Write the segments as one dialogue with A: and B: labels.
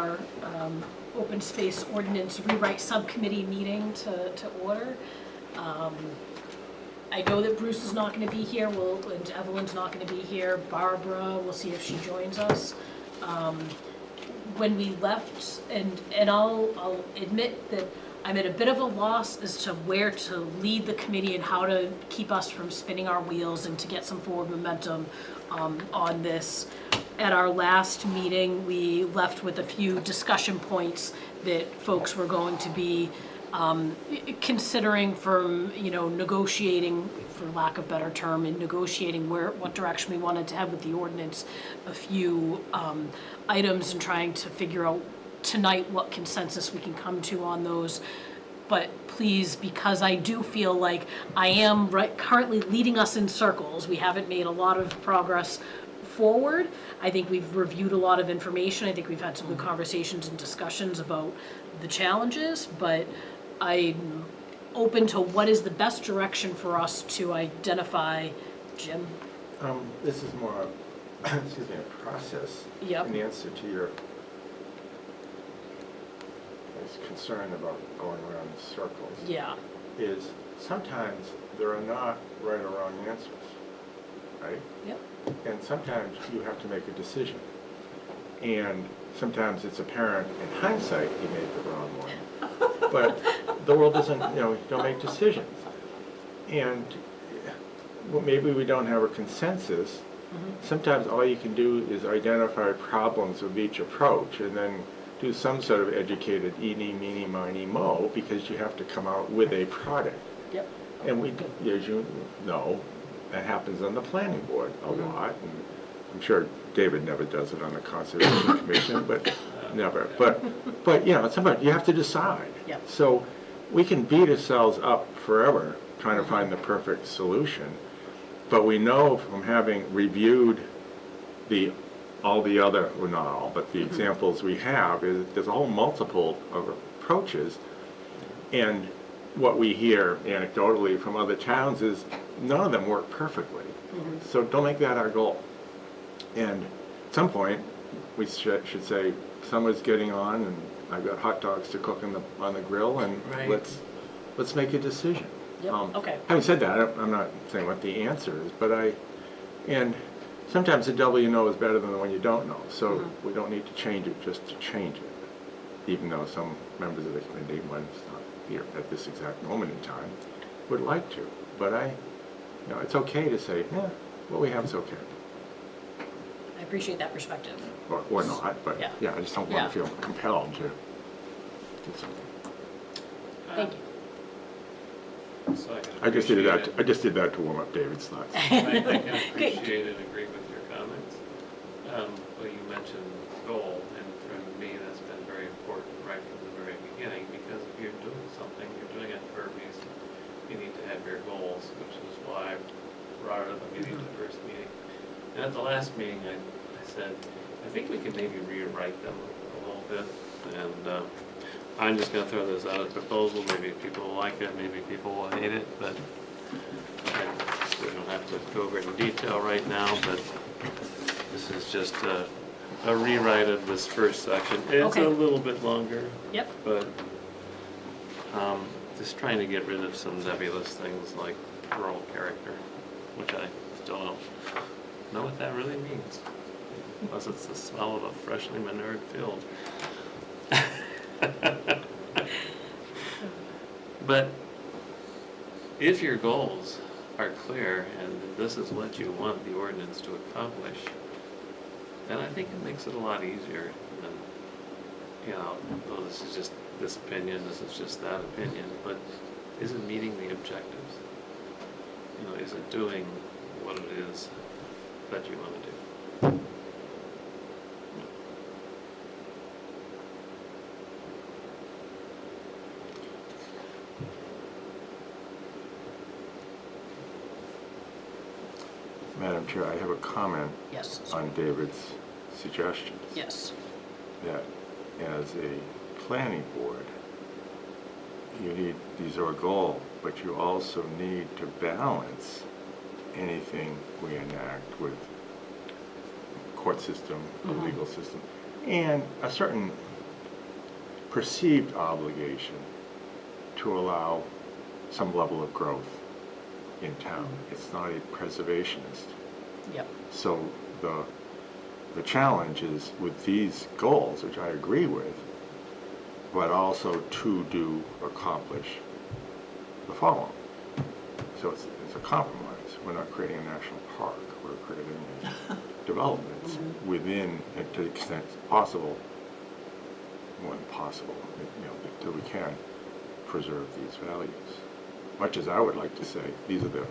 A: our open space ordinance rewrite subcommittee meeting to order. I know that Bruce is not going to be here, and Evelyn's not going to be here. Barbara, we'll see if she joins us. When we left, and I'll admit that I'm at a bit of a loss as to where to lead the committee and how to keep us from spinning our wheels and to get some forward momentum on this. At our last meeting, we left with a few discussion points that folks were going to be considering from, negotiating, for lack of a better term, in negotiating what direction we wanted to have with the ordinance, a few items, and trying to figure out tonight what consensus we can come to on those. But please, because I do feel like I am currently leading us in circles, we haven't made a lot of progress forward. I think we've reviewed a lot of information. I think we've had some good conversations and discussions about the challenges, but I'm open to what is the best direction for us to identify. Jim?
B: This is more, excuse me, a process.
A: Yep.
B: In answer to your concern about going around in circles.
A: Yeah.
B: Is sometimes there are not right or wrong answers, right?
A: Yep.
B: And sometimes you have to make a decision. And sometimes it's apparent in hindsight you made the wrong one. But the world doesn't, don't make decisions. And maybe we don't have a consensus. Sometimes all you can do is identify problems with each approach and then do some sort of educated eeny, meeny, miny, mo, because you have to come out with a product.
A: Yep.
B: And we, as you know, that happens on the planning board a lot. And I'm sure David never does it on the Conservation Commission, but never. But at some point you have to decide.
A: Yep.
B: So we can beat ourselves up forever trying to find the perfect solution, but we know from having reviewed all the other, well, not all, but the examples we have, is there's a whole multiple of approaches. And what we hear anecdotally from other towns is none of them work perfectly. So don't make that our goal. And at some point, we should say, summer's getting on, and I've got hot dogs to cook on the grill, and let's make a decision.
A: Yep. Okay.
B: Having said that, I'm not saying what the answer is, but and sometimes the devil you know is better than the one you don't know. So we don't need to change it just to change it, even though some members of the committee, one's not here at this exact moment in time, would like to. But it's okay to say, yeah, what we have is okay.
A: I appreciate that perspective.
B: Or not, but
A: yeah,
B: I just don't want to feel compelled to do something.
A: Thank you.
C: So
B: I just did that to warm up David's thoughts.
C: I can appreciate and agree with your comments. Well, you mentioned goal, and for me that's been very important right from the very beginning, because if you're doing something, you're doing it for a reason. You need to have your goals, which is why I brought it up immediately at the first meeting. And at the last meeting, I said, I think we can maybe rewrite them a little bit, and I'm just going to throw this out as a proposal. Maybe people will like it, maybe people will hate it, but we don't have to go over it in detail right now, but this is just a rewrite of this first section. It's a little bit longer, but just trying to get rid of some nebulous things like rural character, which I still don't know what that really means, unless it's the smell of a freshly manured field. But if your goals are clear and this is what you want the ordinance to accomplish, then I think it makes it a lot easier than, oh, this is just this opinion, this is just that opinion, but is it meeting the objectives? Is it doing what it is that you want to do?
B: Madam Chair, I have a comment on David's suggestions.
A: Yes.
B: That as a planning board, these are a goal, but you also need to balance anything we enact with court system, the legal system, and a certain perceived obligation to allow some level of growth in town. It's not a preservationist.
A: Yep.
B: So the challenge is with these goals, which I agree with, but also to accomplish the following. So it's a compromise. We're not creating a national park. We're creating developments within, and to the extent possible, when possible, till we can preserve these values. Much as I would like to say, these are it.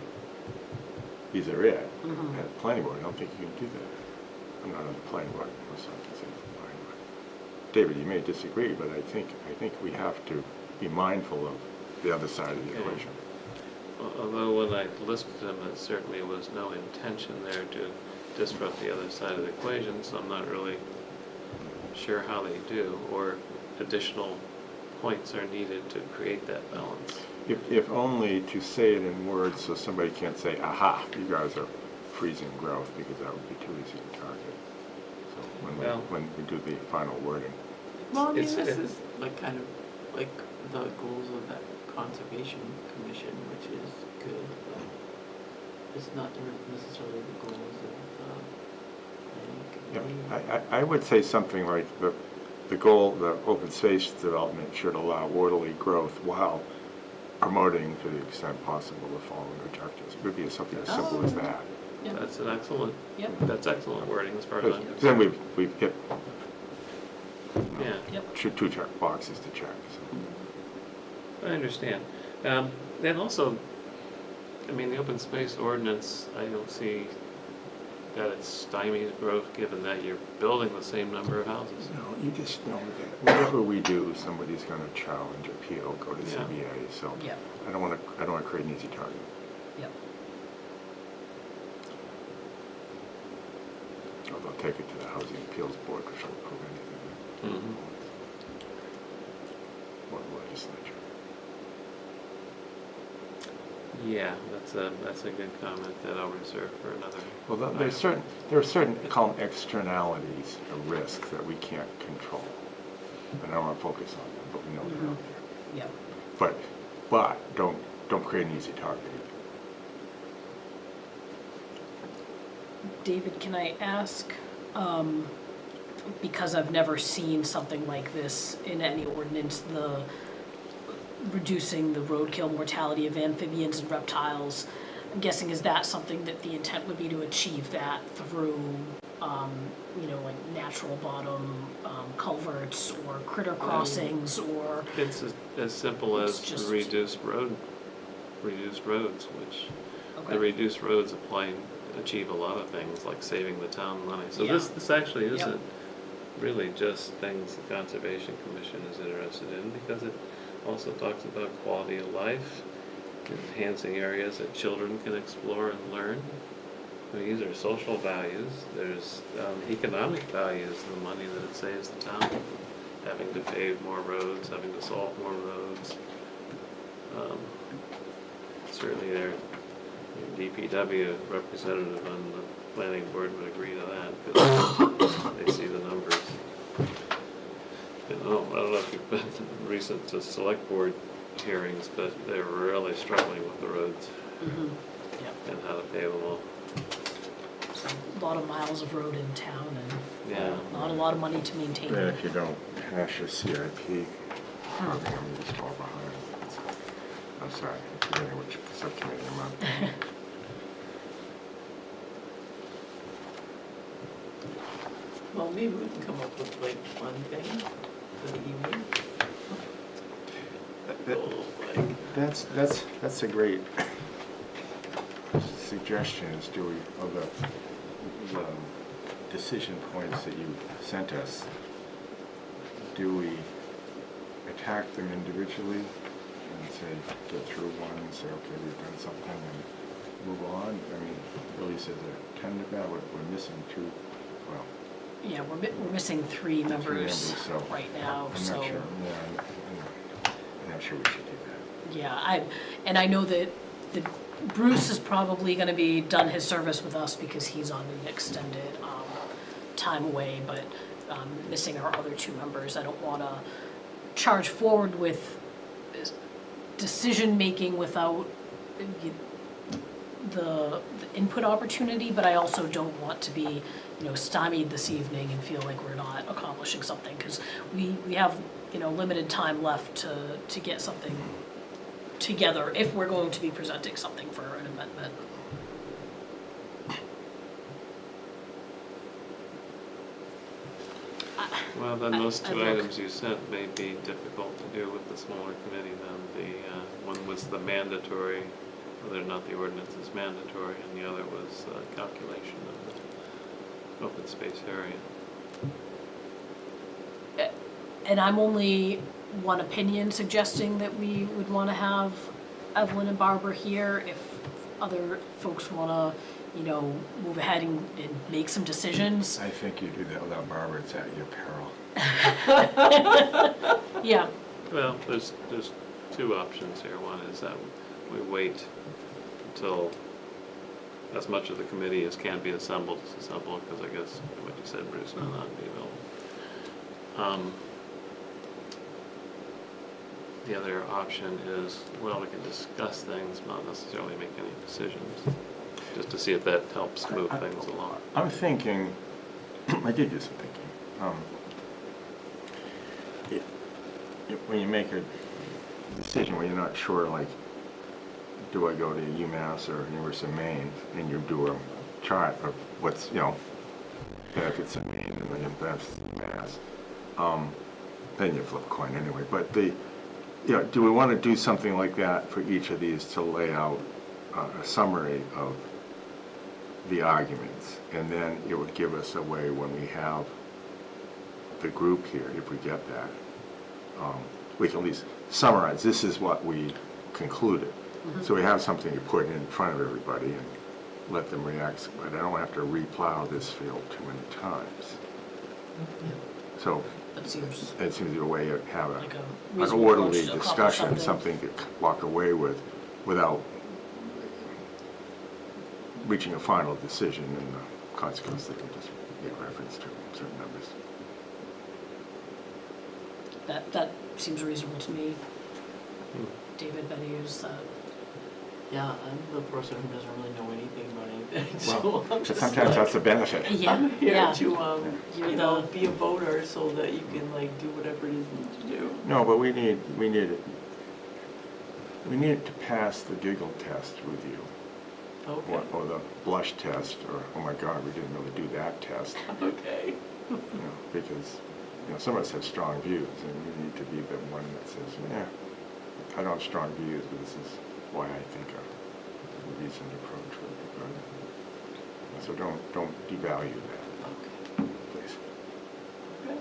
B: As a planning board, I don't think you can do that. I'm not on the planning board, so I can say planning board. David, you may disagree, but I think we have to be mindful of the other side of the equation.
C: Although when I listed them, it certainly was no intention there to disrupt the other side of the equation, so I'm not really sure how they do, or additional points are needed to create that balance.
B: If only to say it in words so somebody can't say, aha, you guys are freezing growth, because that would be too easy to target. So when we do the final wording.
D: Well, I mean,
C: It's-
D: this
C: it-
D: is like kind of like the goals of that conservation commission, which is good, but it's not necessarily the goals of the planning committee.
B: I would say something like the goal, the open space development should allow orderly growth while promoting to the extent possible the following objectives. It would be something as simple as that.
A: Yeah.
C: That's an excellent,
A: Yep.
C: that's excellent wording as far as I'm
B: Then
C: concerned.
B: we've hit
C: Yeah,
A: Yep.
B: two check boxes to check. So.
C: I understand. Then also, I mean, the open space ordinance, I don't see that it stymies growth, given that you're building the same number of houses.
B: No, you just know that whatever we do, somebody's going to challenge, appeal, go to
C: Yeah.
B: CBA. So
A: Yep.
B: I don't want to create an easy target.
A: Yep.
B: Or they'll take it to the Housing Appeals Board, which will approve anything.
C: Mhm.
B: Or the legislature.
C: Yeah, that's a good comment that I'll reserve for another.
B: Well, there are certain called externalities of risk that we can't control. And I don't want to focus on them, but we know they're out there.
A: Yep.
B: But don't create an easy target.
A: David, can I ask, because I've never seen something like this in any ordinance, the reducing the roadkill mortality of amphibians and reptiles, I'm guessing, is that something that the intent would be to achieve that through, like natural bottom culverts or critter crossings or?
C: It's as simple
A: It's
C: as
A: just-
C: reduced roads, which the
A: Okay.
C: reduced roads achieve a lot of things, like saving the town money. So
A: Yeah.
C: this actually
A: Yep.
C: isn't really just things the Conservation Commission is interested in, because it also talks about quality of life, enhancing areas that children can explore and learn. I mean, these are social values. There's economic values, the money that it saves the town, having to pave more roads, having to salt more roads. Certainly their DPW representative on the planning board would agree to that, because they see the numbers. I don't know if you've been recent to select board hearings, but they're really struggling with the roads
A: Yep.
C: and how to pave them all.
A: So a lot of miles of road in town and
C: Yeah.
A: not a lot of money to maintain.
B: And if you don't hash your CIP, probably going to be far behind. I'm sorry, I'm forgetting which subcommittee I'm on.
D: Well, maybe we can come up with like one thing for the evening.
B: That's a great suggestion, is do we, of the decision points that you sent us, do we attack them individually and say, get through one and say, okay, we've done something and move on? I mean, really says a tentative that we're missing two, well,
A: Yeah, we're missing three members
B: so
A: right now,
B: I'm
A: so.
B: not sure, yeah, I'm not sure we should do that.
A: Yeah, I know that Bruce is probably gonna be done his service with us because he's on an extended, time away, but, missing our other two members, I don't wanna charge forward with decision-making without the input opportunity, but I also don't want to be, stymied this evening and feel like we're not accomplishing something, because we have, limited time left to get something together if we're going to be presenting something for an amendment.
C: Well, then those
A: I'd
C: two
A: look.
C: items you sent may be difficult to do with the smaller committee then. The one was the mandatory, whether or not the ordinance is mandatory, and the other was calculation of the open space area.
A: And I'm only one opinion suggesting that we would want to have Evelyn and Barbara here. If other folks want to, move ahead and make some decisions.
B: I think you do that without Barbara, it's at your peril.
A: Yeah,
C: Well, there's two options here. One is that we wait until as much of the committee as can be assembled is assembled, because I guess what you said, Bruce, may not be available. The other option is, well, we can discuss things, not necessarily make any decisions, just to see if that helps move things along.
B: I'm thinking, I did do some thinking. When you make a decision where you're not sure, like, do I go to UMass or University of Maine, and you do a chart of what's, benefits of Maine and then benefits of UMass, then you flip a coin anyway. But do we want to do something like that for each of these to lay out a summary of the arguments, and then it would give us a way when we have the group here, if we get that, we can at least summarize, this is what we concluded. So we have something to put in front of everybody and let them react, but I don't have to replow this field too many times. So
A: that seems
B: it seems to be a way to have
A: like a
B: an
A: reasonable
B: orderly
A: approach to accomplish
B: discussion, something to walk away with without reaching a final decision and the consequence that can just make reference to certain numbers.
A: That seems reasonable to me. David, Betty, is that?
D: Yeah, I'm the person who doesn't really know anything about anything, so
B: Well,
D: I'm
B: but
D: just
B: sometimes
D: like,
B: that's a benefit.
A: Yeah,
D: I'm here
A: yeah.
D: to,
A: You're
D: be a voter so that you can like do whatever it is you need to do.
B: No, but we need to pass the giggle test with you,
D: Okay.
B: or the blush test, or, oh my God, we didn't really do that test.
D: Okay.
B: Because some of us have strong views, and we need to be the one that says, yeah, I don't have strong views, but this is why I think a reasoned approach would be good. So don't devalue that,
D: Okay.
B: please.
D: Okay.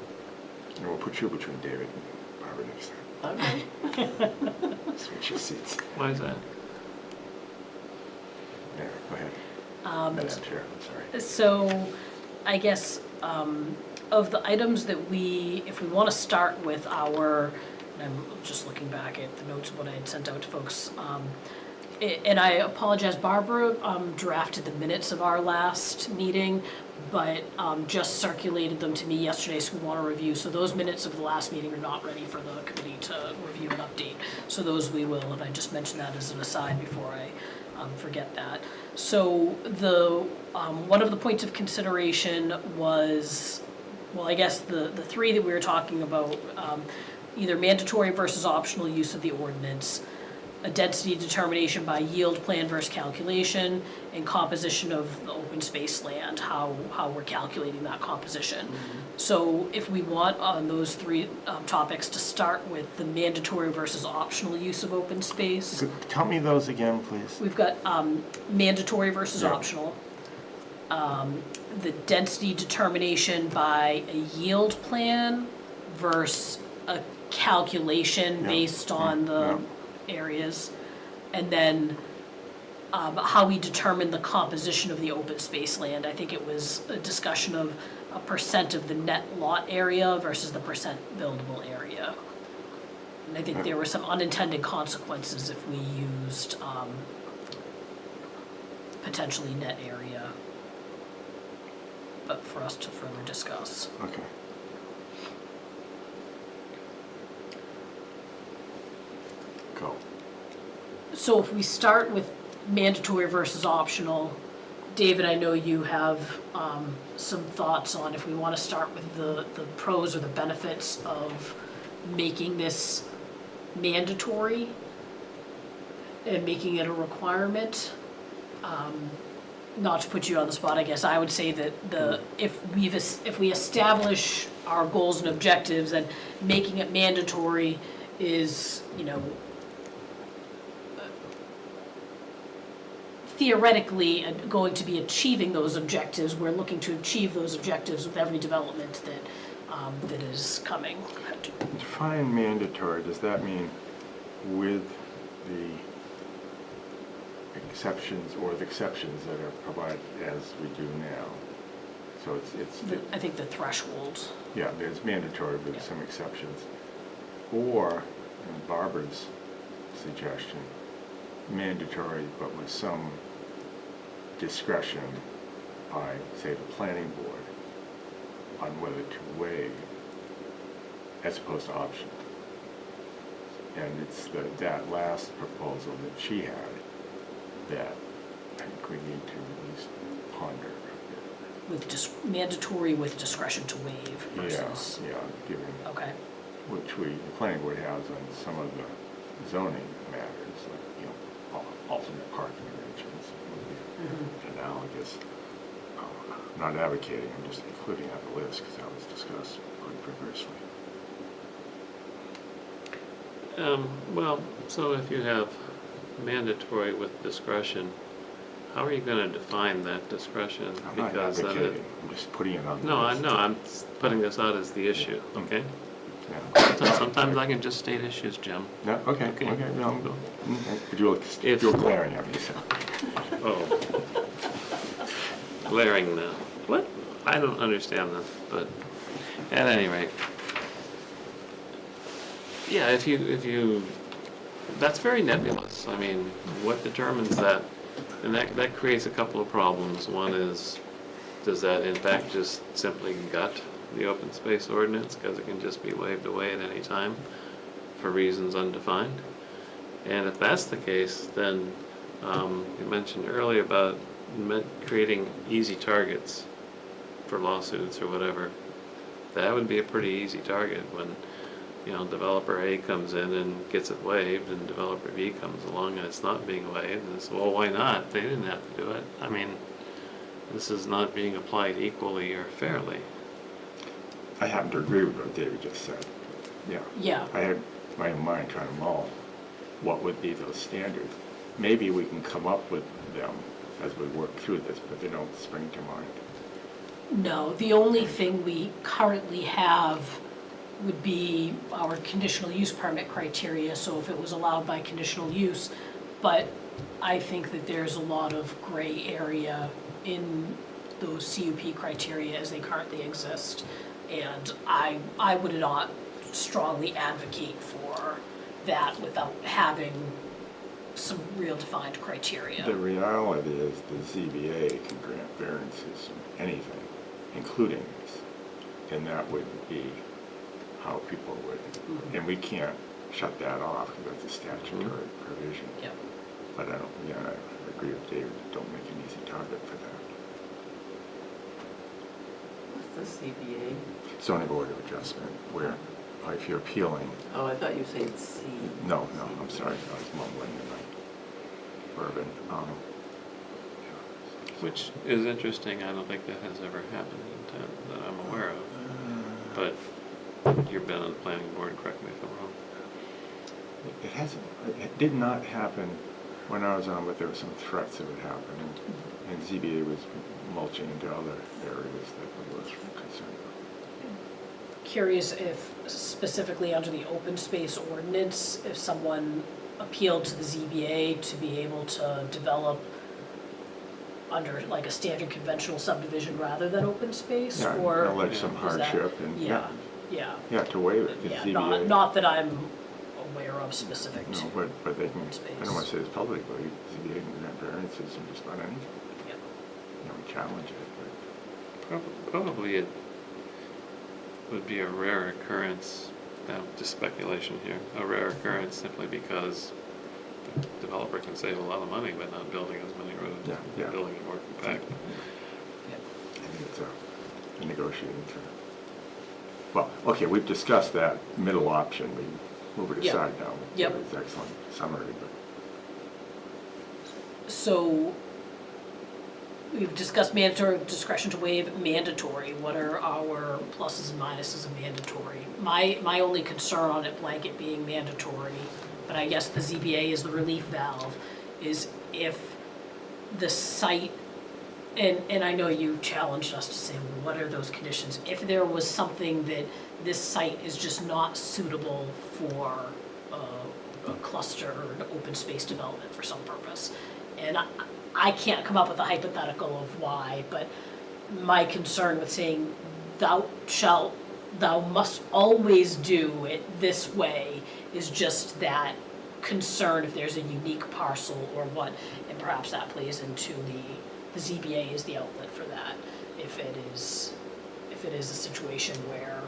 B: And we'll put you between David and Barbara next time.
D: Okay.
B: Switch your seats.
C: Why is that?
B: Yeah, go ahead. Madam Chair, I'm sorry.
A: So, I guess, of the items that if we want to start with and I'm just looking back at the notes of what I had sent out to folks, and I apologize, Barbara drafted the minutes of our last meeting, but just circulated them to me yesterday, so we want to review. So those minutes of the last meeting are not ready for the committee to review and update. So those we will, and I just mentioned that as an aside before I forget that. So one of the points of consideration was, well, I guess the three that we were talking about, either mandatory versus optional use of the ordinance, a density determination by yield plan versus calculation, and composition of the open space land, how we're calculating that composition. So if we want on those three topics to start with the mandatory versus optional use of open space,
B: Tell me those again, please.
A: we've got mandatory versus
B: Yeah.
A: optional. The density determination by a yield plan versus a calculation
B: Yeah.
A: based on the areas. And then how we determine the composition of the open space land. I think it was a discussion of a percent of the net lot area versus the percent buildable area. And I think there were some unintended consequences if we used potentially net area, but for us to further discuss.
B: Okay.
A: So if we start with mandatory versus optional, David, I know you have some thoughts on if we want to start with the pros or the benefits of making this mandatory and making it a requirement. Not to put you on the spot, I guess I would say that if we establish our goals and objectives, and making it mandatory is, theoretically going to be achieving those objectives. We're looking to achieve those objectives with every development that is coming.
B: Define mandatory, does that mean with the exceptions or the exceptions that are provided as we do now? So it's
A: I think the threshold.
B: yeah, there's mandatory with
A: Yeah.
B: some exceptions. Or, in Barbara's suggestion, mandatory but with some discretion by, say, the planning board on whether to waive as opposed to optional. And it's that last proposal that she had that I think we need to at least ponder a
A: With mandatory with discretion to waive
B: bit.
A: versus.
B: Yeah, given,
A: Okay.
B: which the planning board has on some of the zoning matters, like, alternate parking arrangements, would be analogous. Not advocating, I'm just including on the list because that was discussed quite vigorously.
C: Well, so if you have mandatory with discretion, how are you gonna define that discretion?
B: I'm not
C: Because then
B: advocating, I'm just putting it on the
C: No, I
B: list.
C: know, I'm putting this out as the issue, okay?
B: Yeah.
C: Sometimes I can just state issues, Jim.
B: No, okay,
C: Okay.
B: okay, no.
C: Go.
B: But you were glaring at me, so.
C: Oh. Glaring now. What? I don't understand this, but at any rate. Yeah, if you, that's very nebulous. I mean, what determines that? And that creates a couple of problems. One is, does that in fact just simply gut the open space ordinance because it can just be waved away at any time for reasons undefined? And if that's the case, then you mentioned earlier about creating easy targets for lawsuits or whatever. That would be a pretty easy target when, developer A comes in and gets it waived, and developer B comes along and it's not being waived, and it's, well, why not? They didn't have to do it. I mean, this is not being applied equally or fairly.
B: I happen to agree with what David just said. Yeah.
A: Yeah.
B: I had my own mind trying to mull what would be those standards. Maybe we can come up with them as we work through this, but they don't spring to mind.
A: No, the only thing we currently have would be our conditional use permit criteria, so if it was allowed by conditional use. But I think that there's a lot of gray area in those CUP criteria as they currently exist. And I would not strongly advocate for that without having some real defined criteria.
B: The reality is the ZBA can grant variances from anything, including this. And that would be how people would, and we can't shut that off because that's a statutory provision.
A: Yep.
B: But I agree with David, don't make an easy target for that.
D: What's the CBA?
B: Zoning Board of Adjustment, where if you're appealing,
D: Oh, I thought you said C.
B: no, I'm sorry, I was mumbling in my bourbon.
C: Which is interesting. I don't think that has ever happened in town that I'm aware of. But you've been on the planning board, correct me if I'm wrong.
B: It hasn't, it did not happen when I was on, but there were some threats that would happen, and ZBA was mulching into other areas that we were concerned about.
A: Curious if specifically under the open space ordinance, if someone appealed to the ZBA to be able to develop under like a standard conventional subdivision rather than open space,
B: Yeah,
A: or
B: allege some
A: is that-
B: hardship and,
A: Yeah,
B: yeah, to waive it, because
A: yeah,
B: ZBA.
A: not that I'm aware of specific to.
B: No, but they can, I
A: space.
B: don't want to say this publicly, ZBA can grant variances and just about anything.
A: Yep.
B: We challenge it,
C: Probably it would be a rare occurrence, just speculation here, a rare occurrence simply because the developer can save a lot of money by not building as many roads,
B: Yeah, yeah.
C: building it more compact.
B: I think it's a negotiating term. Well, okay, we've discussed that middle option, we move it
A: Yeah.
B: aside now.
A: Yep.
B: It's excellent summary, but.
A: So we've discussed mandatory, discretion to waive, mandatory. What are our pluses and minuses of mandatory? My only concern on it blanket being mandatory, but I guess the ZBA is the relief valve, is if the site, and I know you challenged us to say, well, what are those conditions? If there was something that this site is just not suitable for a cluster or an open space development for some purpose. And I can't come up with a hypothetical of why, but my concern with saying thou must always do it this way is just that concern if there's a unique parcel or what, and perhaps that plays into the ZBA is the outlet for that. If it is a situation where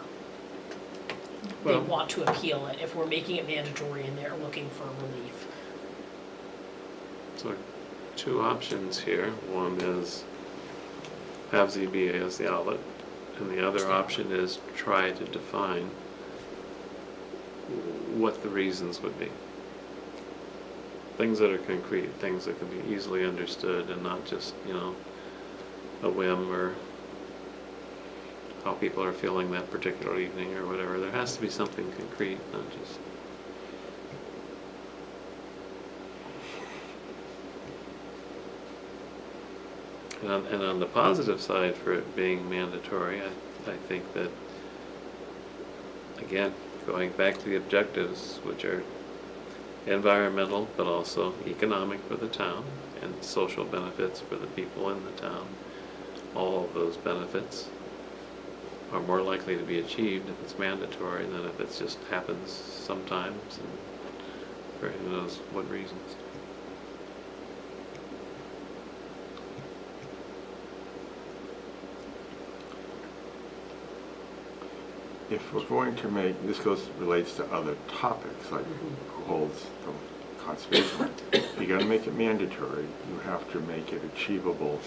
A: they
C: Well-
A: want to appeal it, if we're making it mandatory and they're looking for relief.
C: So two options here. One is have ZBA as the outlet, and the other option is try to define what the reasons would be. Things that are concrete, things that can be easily understood and not just, a whim or how people are feeling that particular evening or whatever. There has to be something concrete, not just. And on the positive side for it being mandatory, I think that, again, going back to the objectives, which are environmental, but also economic for the town, and social benefits for the people in the town, all of those benefits are more likely to be achieved if it's mandatory than if it just happens sometimes and for who knows what reasons.
B: If we're going to make, this relates to other topics, like who holds the conservation land. If you're gonna make it mandatory, you have to make it achievable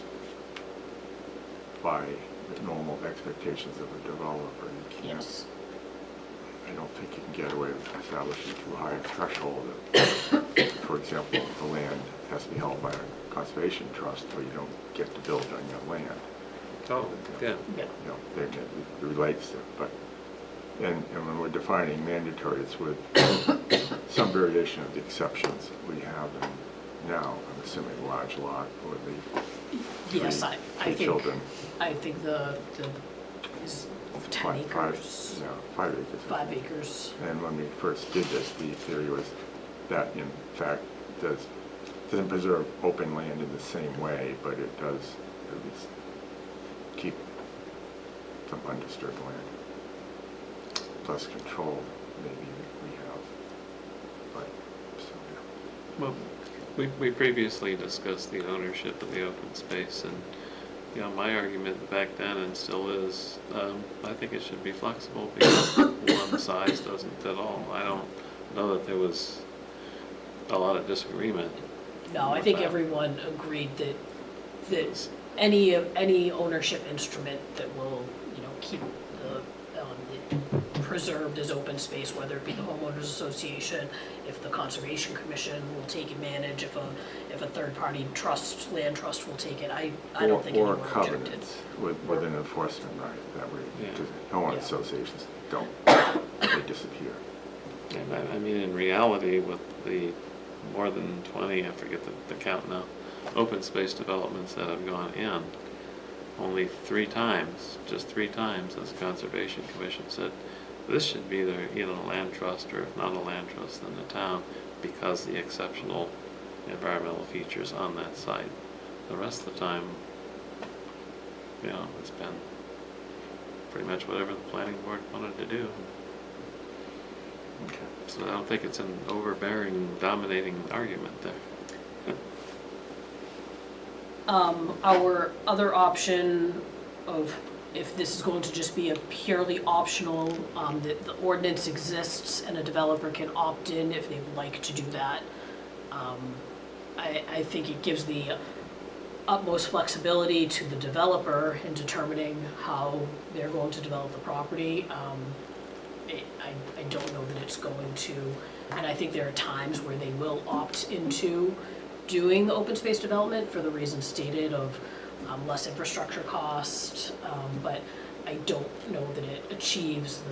B: by the normal expectations of a developer. You can't,
A: Yes.
B: I don't think you can get away with establishing too high a threshold. For example, the land has to be held by a conservation trust, or you don't get to build on your land.
C: Oh, yeah.
A: Yeah.
B: It relates to, but, and when we're defining mandatory, it's with some variation of the exceptions that we have in now, I'm assuming large lot or the
A: Yes, I
B: three
A: think,
B: children.
A: I think the is 10 acres,
B: Yeah, 5 acres.
A: 5 acres.
B: And when we first did this, the theory was that in fact doesn't preserve open land in the same way, but it does at least keep some undisturbed land. Plus control, maybe we have. But, so, yeah.
C: Well, we previously discussed the ownership of the open space, and my argument back then and still is, I think it should be flexible because one size doesn't fit all. I don't know that there was a lot of disagreement.
A: No, I think everyone agreed that any ownership instrument that will, keep it preserved as open space, whether it be the homeowners association, if the conservation commission will take advantage, if a third-party trust, land trust will take it, I don't think anyone
B: Or
A: objected.
B: covenants with an enforcement right, that way,
C: Yeah.
B: because homeowner
A: Yeah.
B: associations don't, they disappear.
C: And I mean, in reality, with the more than 20, I forget the count now, open space developments that have gone in, only 3 times, just 3 times, as the Conservation Commission said, this should be either a land trust, or if not a land trust, then the town, because the exceptional environmental features on that site. The rest of the time, it's been pretty much whatever the planning board wanted to do.
B: Okay.
C: So I don't think it's an overbearing, dominating argument there.
A: Our other option of, if this is going to just be a purely optional, that the ordinance exists and a developer can opt in if they would like to do that. I think it gives the utmost flexibility to the developer in determining how they're going to develop the property. I don't know that it's going to, and I think there are times where they will opt into doing the open space development for the reasons stated of less infrastructure cost, but I don't know that it achieves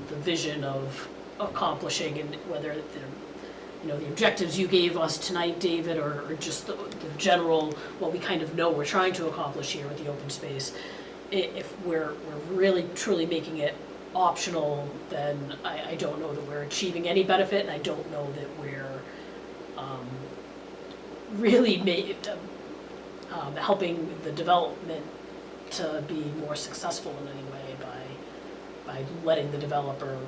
A: the vision of accomplishing, and whether the objectives you gave us tonight, David, or just the general, what we kind of know we're trying to accomplish here with the open space. If we're really truly making it optional, then I don't know that we're achieving any benefit, and I don't know that we're really helping the development to be more successful in any way by letting the developer,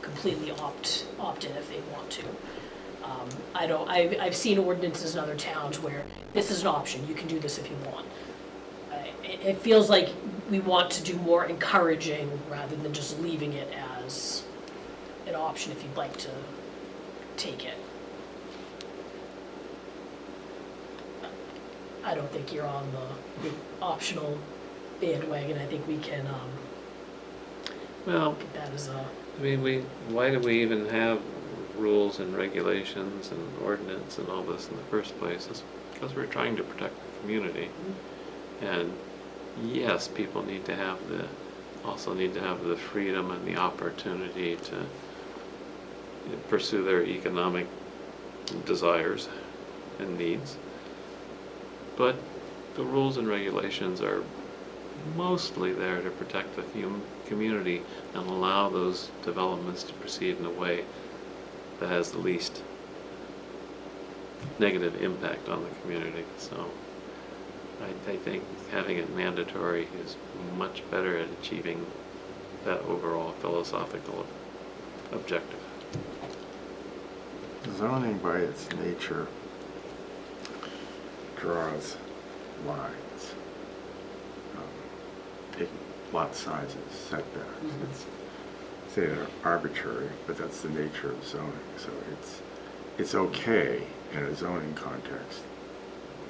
A: completely opt in if they want to. I've seen ordinances in other towns where this is an option, you can do this if you want. It feels like we want to do more encouraging rather than just leaving it as an option if you'd like to take it. I don't think you're on the optional bandwagon. I think we can
C: Well,
A: get that as a,
C: I mean, why do we even have rules and regulations and ordinance and all this in the first place? It's because we're trying to protect the community. And yes, people also need to have the freedom and the opportunity to pursue their economic desires and needs. But the rules and regulations are mostly there to protect the community and allow those developments to proceed in a way that has the least negative impact on the community. So I think having it mandatory is much better at achieving that overall philosophical objective.
B: Zoning by its nature draws lines, lot sizes, setbacks. It's, say they're arbitrary, but that's the nature of zoning. So it's okay in a zoning context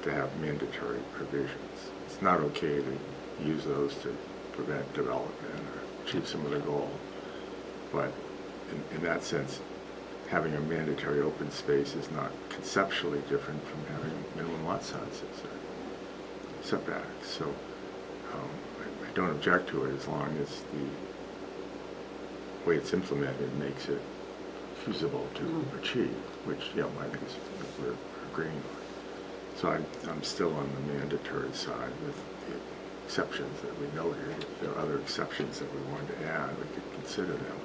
B: to have mandatory provisions. It's not okay to use those to prevent development or achieve some other goal. But in that sense, having a mandatory open space is not conceptually different from having minimum lot sizes or setbacks. So I don't object to it as long as the way it's implemented makes it feasible to achieve, which, I think is we're agreeing on. So I'm still on the mandatory side with the exceptions that we noted. If there are other exceptions that we wanted to add, we could consider them.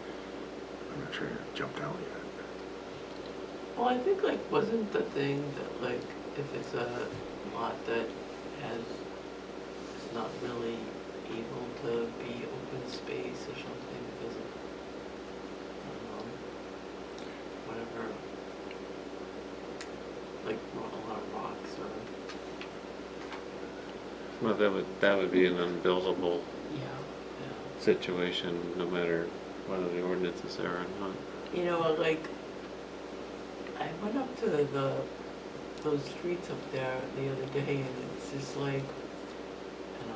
B: I'm not sure it jumped out yet.
D: Well, I think wasn't the thing that if it's a lot that is not really able to be open space or something because of whatever, a lot of rocks or.
C: Well, that would be an unbuildable
A: yeah.
C: situation, no matter whether the ordinance is there or not.
D: I went up to those streets up there the other day, and it's just and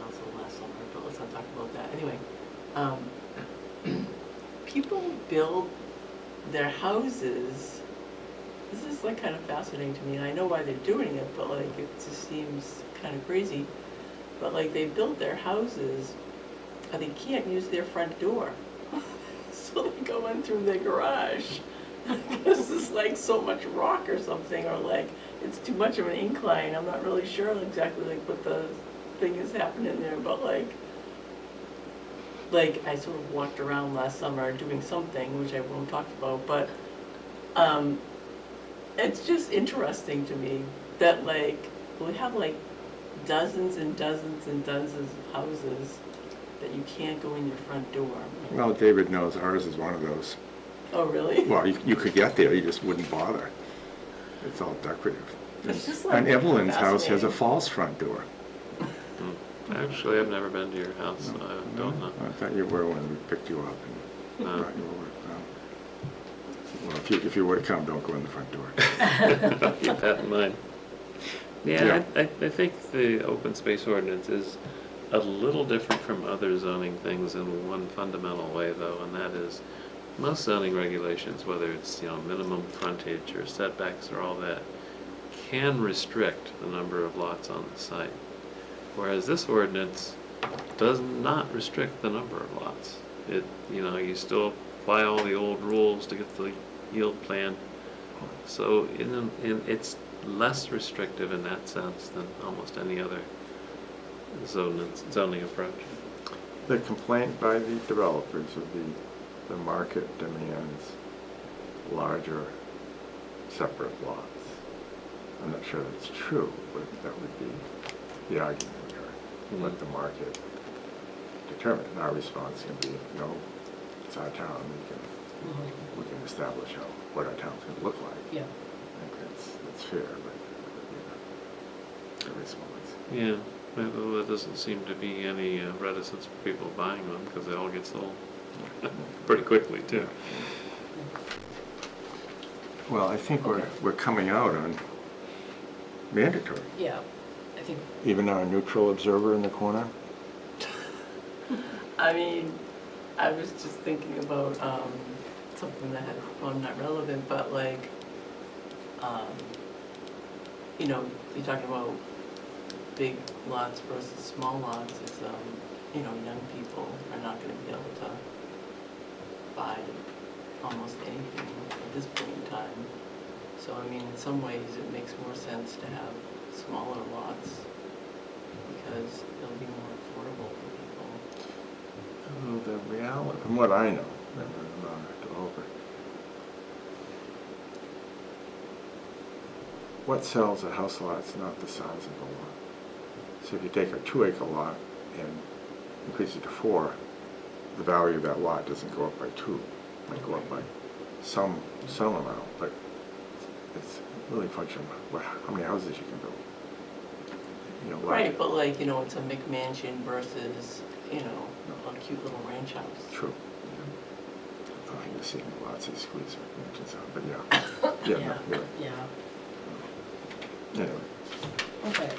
D: also last summer, but let's not talk about that. Anyway, people build their houses. This is kind of fascinating to me, and I know why they're doing it, but it just seems kind of crazy. But they build their houses, and they can't use their front door, so they go in through their garage. Because it's so much rock or something, or it's too much of an incline. I'm not really sure exactly what the thing is happening there, but I sort of walked around last summer doing something, which I won't talk about, but it's just interesting to me that we have dozens and dozens and dozens of houses that you can't go in your front door.
B: Well, David knows ours is one of those.
D: Oh, really?
B: Well, you could get there, you just wouldn't bother. It's all decorative.
D: It's just
B: And Evelyn's house has a
D: fascinating.
B: false front door.
C: Actually, I've never been to your house, so I don't know.
B: I thought you were when we picked you up and
C: No.
B: brought you over. Well, if you were to come, don't go in the front door.
C: I'll keep that in mind. Yeah, I think the open space ordinance is a little different from other zoning things in one fundamental way, though, and that is most zoning regulations, whether it's, minimum frontage or setbacks or all that, can restrict the number of lots on the site. Whereas this ordinance does not restrict the number of lots. You still apply all the old rules to get the yield plan. So it's less restrictive in that sense than almost any other zoning approach.
B: The complaint by the developers would be the market demands larger separate lots. I'm not sure that's true, but that would be the argument here. Let the market determine. And our response can be, no, it's our town. We can establish what our town's going to look like.
A: Yeah.
B: I think that's fair, but the response.
C: Yeah, well, there doesn't seem to be any reticence for people buying them because they all get sold pretty quickly too.
B: Well, I think
A: Okay.
B: we're coming out on mandatory.
A: Yeah, I think,
B: Even our neutral observer in the corner.
D: I mean, I was just thinking about something that had, well, not relevant, but like, you're talking about big lots versus small lots. It's, young people are not going to be able to buy almost anything at this point in time. So, I mean, in some ways, it makes more sense to have smaller lots because it'll be more affordable for people.
B: Oh, the reality, from what I know, I'm not a developer. What sells a house lot is not the size of the lot. So if you take a 2-acre lot and increase it to 4, the value of that lot doesn't go up by 2. It might go up by some amount, but it's really a function of how many houses you can build.
D: Right, but like, it's a McMansion versus, a cute little ranch house.
B: True. Yeah. I haven't seen lots of squeeze mansions out, but yeah. Yeah, no, you're right.
A: yeah.
B: Anyway.
A: Okay,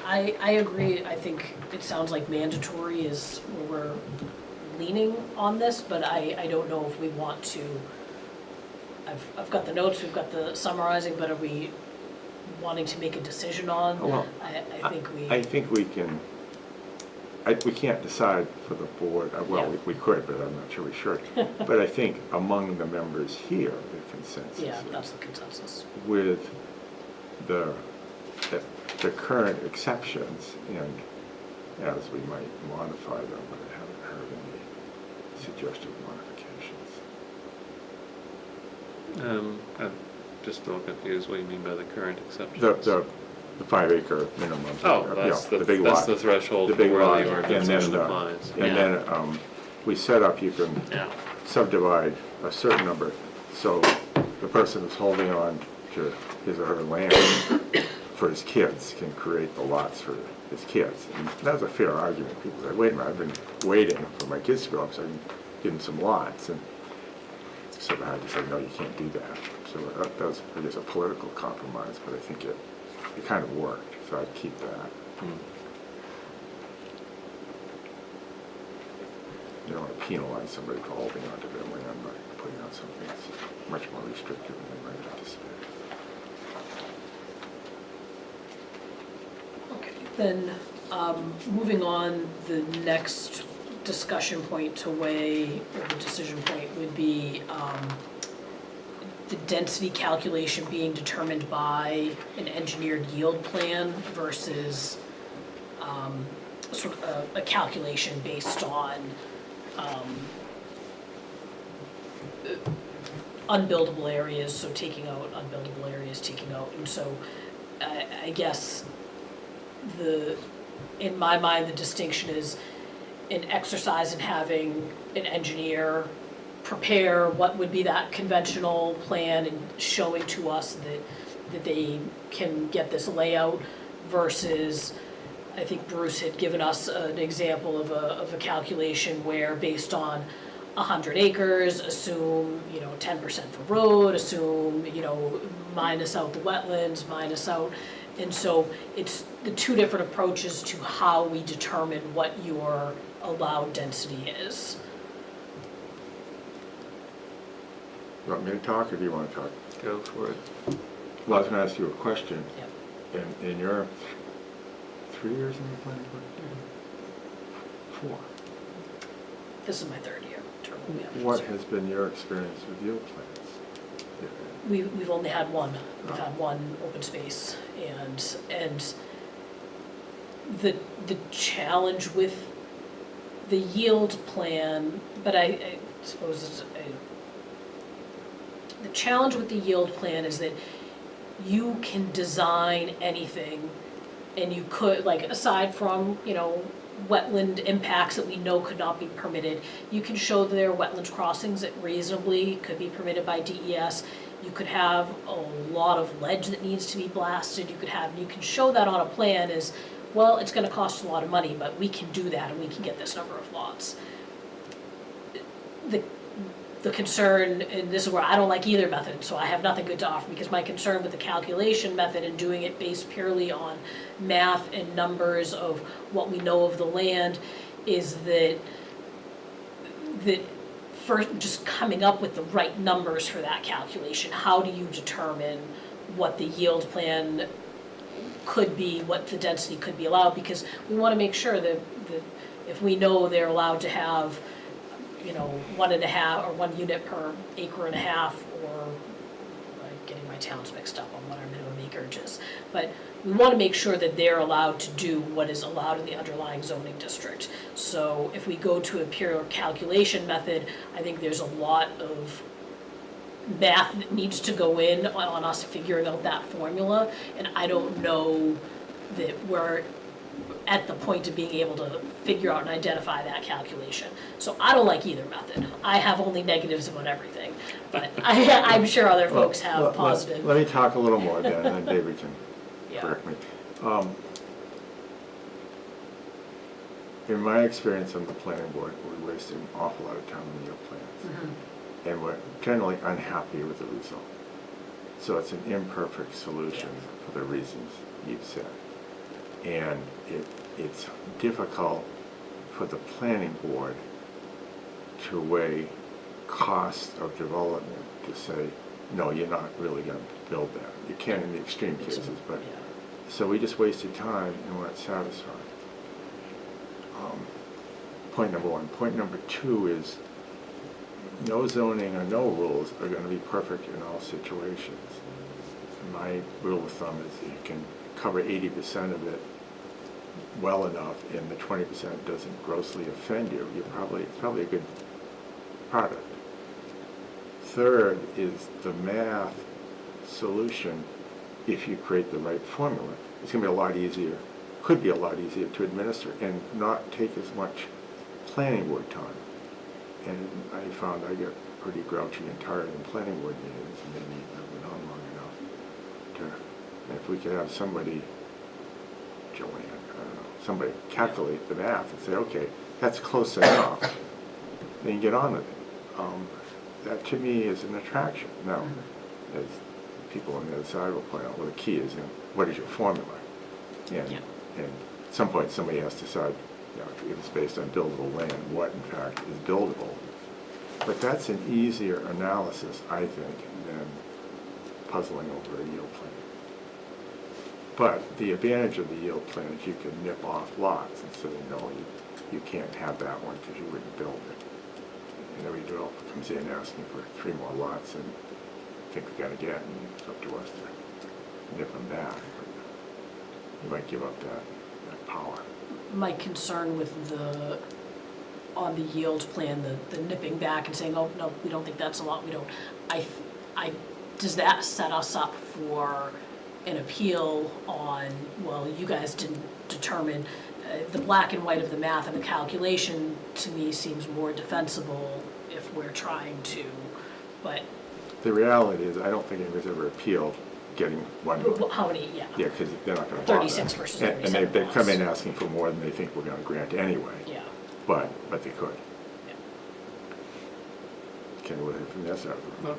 A: I agree. I think it sounds like mandatory is where we're leaning on this, but I don't know if we want to. I've got the notes, we've got the summarizing, but are we wanting to make a decision on?
B: Well,
A: I
B: I think we can, we can't decide for the board, well,
A: Yeah.
B: we could, but I'm not sure we should. But I think among the members here, the consensus
A: Yeah,
B: is
A: that's the consensus.
B: with the current exceptions, and as we might modify them, but I haven't heard any suggested modifications.
C: I'm just a little confused. What do you mean by the current exceptions?
B: The 5-acre minimum.
C: Oh, that's
B: the big
C: that's
B: lot.
C: the threshold
B: The big
C: for where
B: lot,
C: the ordinance applies.
B: and then we set up, you can
C: Yeah.
B: subdivide a certain number, so the person who's holding on to his or her land for his kids can create the lots for his kids. And that's a fair argument. People say, wait a minute, I've been waiting for my kids to grow up so I can give them some lots. And so I had to say, no, you can't do that. So that was, I guess, a political compromise, but I think it kind of worked, so I'd keep that. You don't want to penalize somebody for holding onto their land by putting on something that's much more restrictive than they might anticipate.
A: Okay, then, moving on, the next discussion point to weigh, or the decision point would be, the density calculation being determined by an engineered yield plan versus, sort of a calculation based on, unbuildable areas, so taking out unbuildable areas, taking out, and so, I guess, in my mind, the distinction is an exercise in having an engineer prepare what would be that conventional plan and showing to us that they can get this layout versus, I think Bruce had given us an example of a calculation where based on 100 acres, assume, 10% for road, assume, minus out the wetlands, minus out, and so it's the two different approaches to how we determine what your allowed density is.
B: You want me to talk, or do you want to talk?
C: Go for it.
B: Well, I was going to ask you a question.
A: Yep.
B: In your 3 years in the planning board? 4.
A: This is my third year term.
B: What has been your experience with yield plans?
A: We've only had one. We've had one open space, and the challenge with the yield plan, but I suppose the challenge with the yield plan is that you can design anything, and you could, like, aside from, wetland impacts that we know could not be permitted, you can show that there are wetlands crossings that reasonably could be permitted by DES. You could have a lot of ledge that needs to be blasted. You can show that on a plan as, well, it's gonna cost a lot of money, but we can do that and we can get this number of lots. The concern, and this is where I don't like either method, so I have nothing good to offer, because my concern with the calculation method and doing it based purely on math and numbers of what we know of the land is that first, just coming up with the right numbers for that calculation. How do you determine what the yield plan could be, what the density could be allowed? Because we want to make sure that if we know they're allowed to have 1.5 or 1 unit per acre and a half, or I'm getting my towns mixed up on what our minimum acreage is. But we want to make sure that they're allowed to do what is allowed in the underlying zoning district. So if we go to a pure calculation method, I think there's a lot of math that needs to go in on us figuring out that formula, and I don't know that we're at the point of being able to figure out and identify that calculation. So I don't like either method. I have only negatives about everything, but I'm sure other folks have positive.
B: Let me talk a little more then, and then David can
A: Yeah.
B: correct me. In my experience on the planning board, we wasted an awful lot of time on yield plans. And we're generally unhappy with the result. So it's an imperfect solution for the reasons you've said. And it's difficult for the planning board to weigh cost of development to say, no, you're not really going to build that. You can in the extreme cases, but so we just wasted time and weren't satisfied. Point number one. Point number two is no zoning or no rules are going to be perfect in all situations. My rule of thumb is you can cover 80% of it well enough and the 20% doesn't grossly offend you, it's probably a good product. Third is the math solution. If you create the right formula, it's going to be a lot easier, could be a lot easier to administer and not take as much planning board time. And I found I get pretty grouchy and tired in planning board meetings, and maybe I've been on long enough to, if we could have somebody, Joanne, I don't know, somebody calculate the math and say, okay, that's close enough, then you get on with it. That to me is an attraction. Now, as people on the other side will point out, well, the key is, what is your formula? And at some point somebody has to decide, if it's based on buildable land, what in fact is buildable. But that's an easier analysis, I think, than puzzling over a yield plan. But the advantage of the yield plan is you can nip off lots and say, no, you can't have that one because you wouldn't build it. And every developer comes in asking for 3 more lots and think we're going to get, and it's up to us to nip them back. But you might give up that power.
A: My concern with on the yield plan, the nipping back and saying, oh, no, we don't think that's a lot, we don't, does that set us up for an appeal on, well, you guys didn't determine, the black and white of the math and the calculation to me seems more defensible if we're trying to, but.
B: The reality is, I don't think anybody's ever appealed getting one vote.
A: How many, Yeah,
B: because they're not going to bother.
A: 36 versus
B: And
A: 37
B: they come in
A: lots.
B: asking for more than they think we're going to grant anyway.
A: Yeah.
B: But they could. can live in this.
C: Well,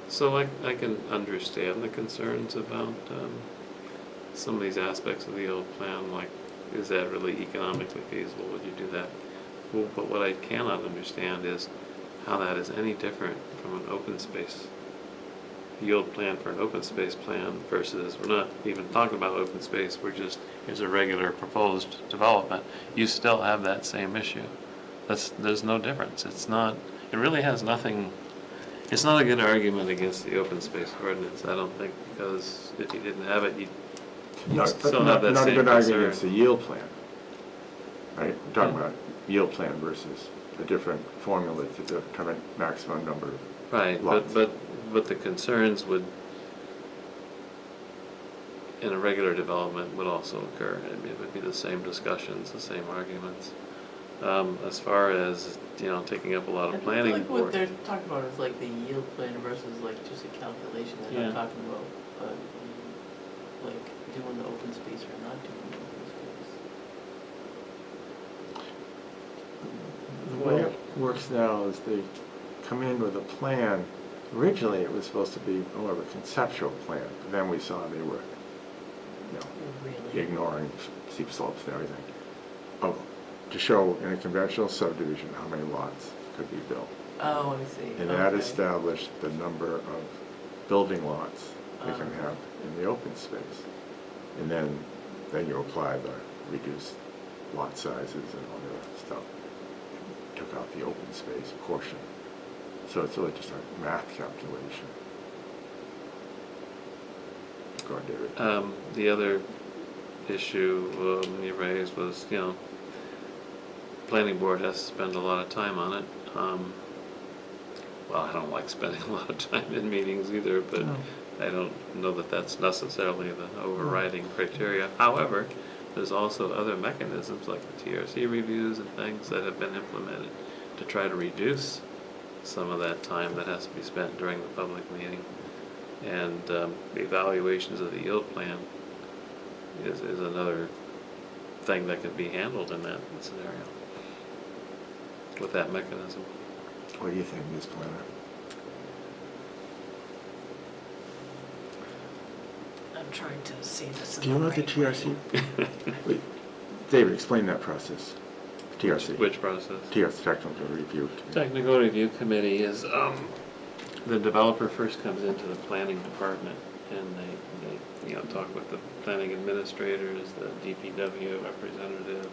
C: so I can understand the concerns about some of these aspects of the old plan, like, is that really economically feasible? Would you do that? Well, but what I cannot understand is how that is any different from an open space yield plan for an open space plan versus, we're not even talking about open space, we're just, here's a regular proposed development. You still have that same issue. There's no difference. It really has nothing, it's not a good argument against the open space ordinance, I don't think, because if you didn't have it, you'd still have that
B: Not a
C: same
B: good argument against the
C: concern.
B: yield plan, right? We're talking
C: Yeah.
B: about yield plan versus a different formula to determine maximum number of
C: Right,
B: lots.
C: but the concerns would, in a regular development, would also occur. I mean, it would be the same discussions, the same arguments. As far as, taking up a lot
D: I
C: of
D: think
C: planning
D: like what
C: board.
D: they're talking about is like the yield plan versus like just a calculation. They're
C: Yeah.
D: not talking about, like doing the open space or not doing the open space.
B: The way it works now is they come in with a plan. Originally, it was supposed to be more of a conceptual plan, but then we saw they were,
D: Really?
B: ignoring steep slopes and everything. To show in a conventional subdivision how many lots could be built.
D: Oh, I see.
B: And that
D: Okay.
B: established the number of building lots we can
D: Uh-huh.
B: have in the open space. And then you apply the reduced lot sizes and all the other stuff. Took out the open space portion. So it's really just a math calculation. Go on, David.
C: The other issue you raised was, planning board has to spend a lot of time on it. Well, I don't like spending a lot of time in meetings either, but
B: No.
C: I don't know that that's necessarily the overriding criteria. However, there's also other mechanisms like the TRC reviews and things that have been implemented to try to reduce some of that time that has to be spent during the public meeting. And the evaluations of the yield plan is another thing that could be handled in that scenario with that mechanism.
B: What do you think, Ms. Planner?
A: I'm trying to see this in
B: Do you know what the
A: right way.
B: TRC? Wait, David, explain that process. TRC.
C: Which process?
B: TRC, Technical Review.
C: Technical Review Committee is, the developer first comes into the planning department and they talk with the planning administrators, the DPW representative.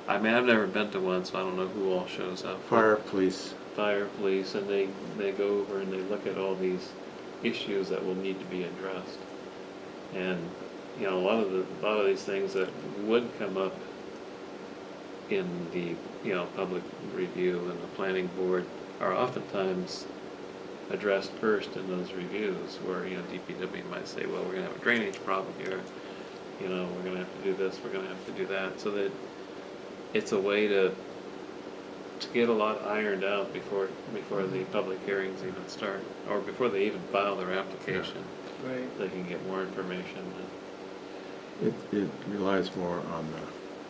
C: I mean, I've never been to one, so I don't know who all shows up.
B: Fire, police.
C: Fire, police, and they go over and they look at all these issues that will need to be addressed. And, a lot of these things that would come up in the, public review and the planning board are oftentimes addressed first in those reviews where, DPW might say, well, we're gonna have a drainage problem here, we're gonna have to do this, we're gonna have to do that, so that it's a way to get a lot ironed out before the public hearings even start, or before they even file their application.
D: Right.
C: They can get more information.
B: It relies more on the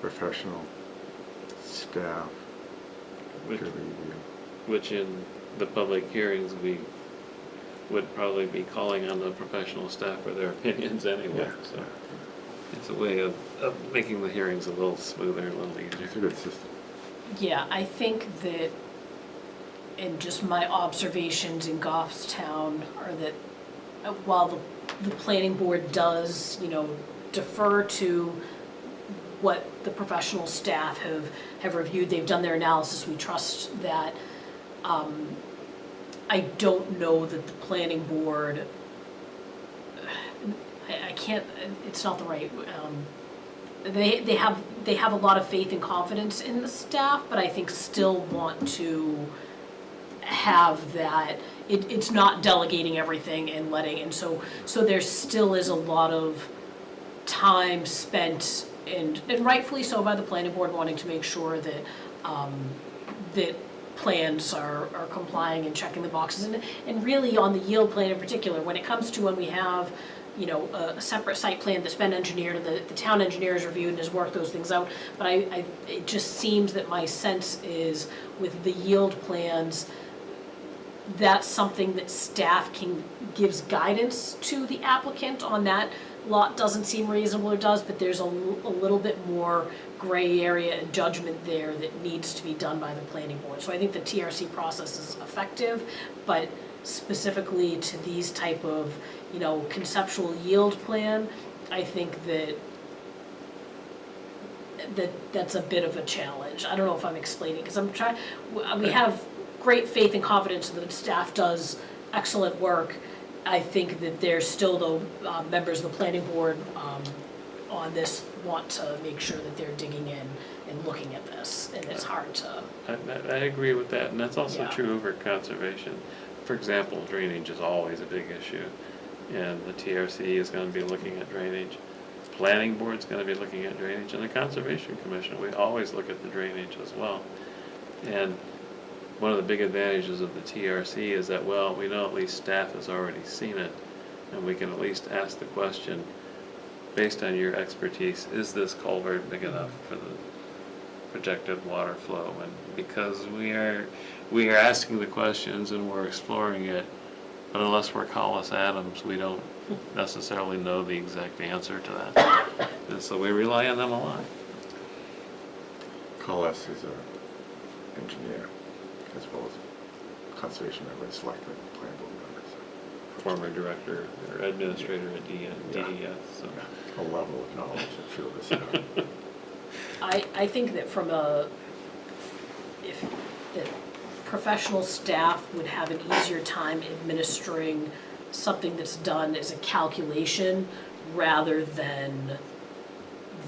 B: professional staff
C: Which,
B: to review.
C: which in the public hearings, we would probably be calling on the professional staff for their opinions anyway,
B: Yeah.
C: so it's a way of making the hearings a little smoother, a little
B: It's a
C: easier.
B: good system.
A: Yeah, I think that, and just my observations in Goffstown are that while the planning board does, defer to what the professional staff have reviewed, they've done their analysis, we trust that. I don't know that the planning board, I can't, it's not the right, they have a lot of faith and confidence in the staff, but I think still want to have that, it's not delegating everything and letting, and so there still is a lot of time spent, and rightfully so by the planning board wanting to make sure that, that plans are complying and checking the boxes, and really on the yield plan in particular, when it comes to when we have, a separate site plan that's been engineered, and the town engineer has reviewed and has worked those things out, but it just seems that my sense is with the yield plans, that's something that staff gives guidance to the applicant on that. Lot doesn't seem reasonable or does, but there's a little bit more gray area and judgment there that needs to be done by the planning board. So I think the TRC process is effective, but specifically to these type of, conceptual yield plan, I think that's a bit of a challenge. I don't know if I'm explaining, because we have great faith and confidence that staff does excellent work. I think that there's still, though, members of the planning board on this want to make sure that they're digging in and looking at this, and it's hard to.
C: I agree with that, and that's also
A: Yeah.
C: true for conservation. For example, drainage is always a big issue, and the TRC is gonna be looking at drainage. Planning board's gonna be looking at drainage, and the Conservation Commission, we always look at the drainage as well. And one of the big advantages of the TRC is that, well, we know at least staff has already seen it, and we can at least ask the question, based on your expertise, is this culvert big enough for the projected water flow? And because we are asking the questions and we're exploring it, but unless we're Collis Adams, we don't necessarily know the exact answer to that. And so we rely on them a lot.
B: Collis is an engineer as well as conservation member and selectman, planning board member. So
C: Former director or administrator at DES, so.
B: a level of knowledge that few of us have.
A: I think that if that professional staff would have an easier time administering something that's done as a calculation rather than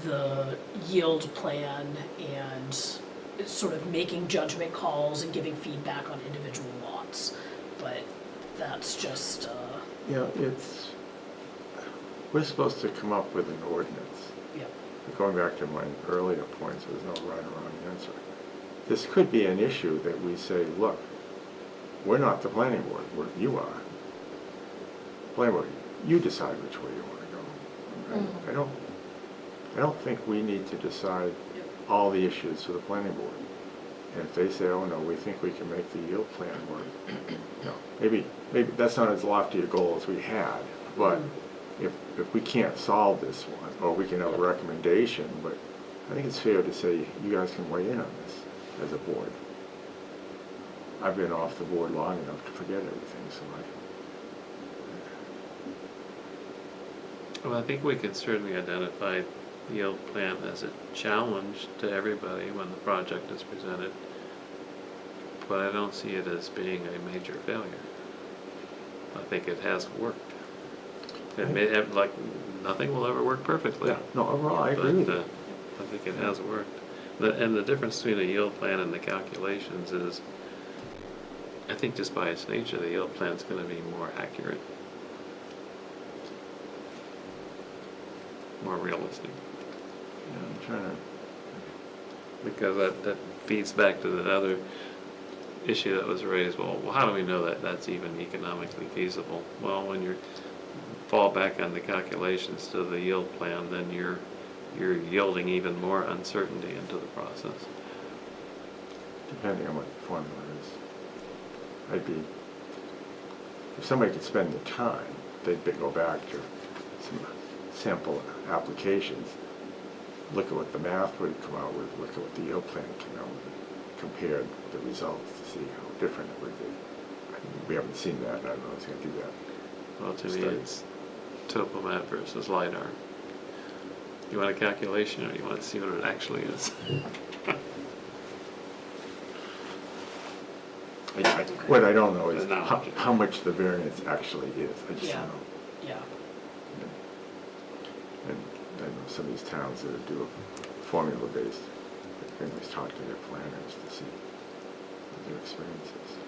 A: the yield plan and sort of making judgment calls and giving feedback on individual lots. But that's just,
B: We're supposed to come up with an ordinance.
A: yep.
B: Going back to my earlier points, there's no right or wrong answer. This could be an issue that we say, look, we're not the planning board, you are. Planning board, you decide which way you want to go. I don't think we need to decide all the issues for the planning board. And if they say, oh no, we think we can make the yield plan work, maybe that's not as lofty a goal as we had, but if we can't solve this one, or we can have a recommendation, but I think it's fair to say you guys can weigh in on this as a board. I've been off the board long enough to forget everything, so
C: Well, I think we could certainly identify the yield plan as a challenge to everybody when the project is presented, but I don't see it as being a major failure. I think it has worked. It may have, like, nothing will ever work perfectly.
B: yeah, no, overall, I agree with
C: But
B: you.
C: I think it has worked. And the difference between a yield plan and the calculations is, I think just by its nature, the yield plan is going to be more accurate, more realistic.
B: Yeah, I'm trying to,
C: Because that feeds back to the other issue that was raised. Well, how do we know that that's even economically feasible? Well, when you fall back on the calculations to the yield plan, then you're yielding even more uncertainty into the process.
B: depending on what the formula is. If somebody could spend the time, they'd go back to some sample applications, look at what the math would come out with, look at what the yield plan came out with, and compare the results to see how different it would be. We haven't seen that, and I don't know if it's going to do that.
C: Well, to me,
B: Study.
C: it's topomat versus LiDAR. You want a calculation, or you want to see what it actually is?
B: What I don't know is
C: No.
B: how much the variance actually is. I just
A: Yeah.
B: don't know.
A: Yeah.
B: And I know some of these towns that do formula based, they always talk to their planners to see what their experience is.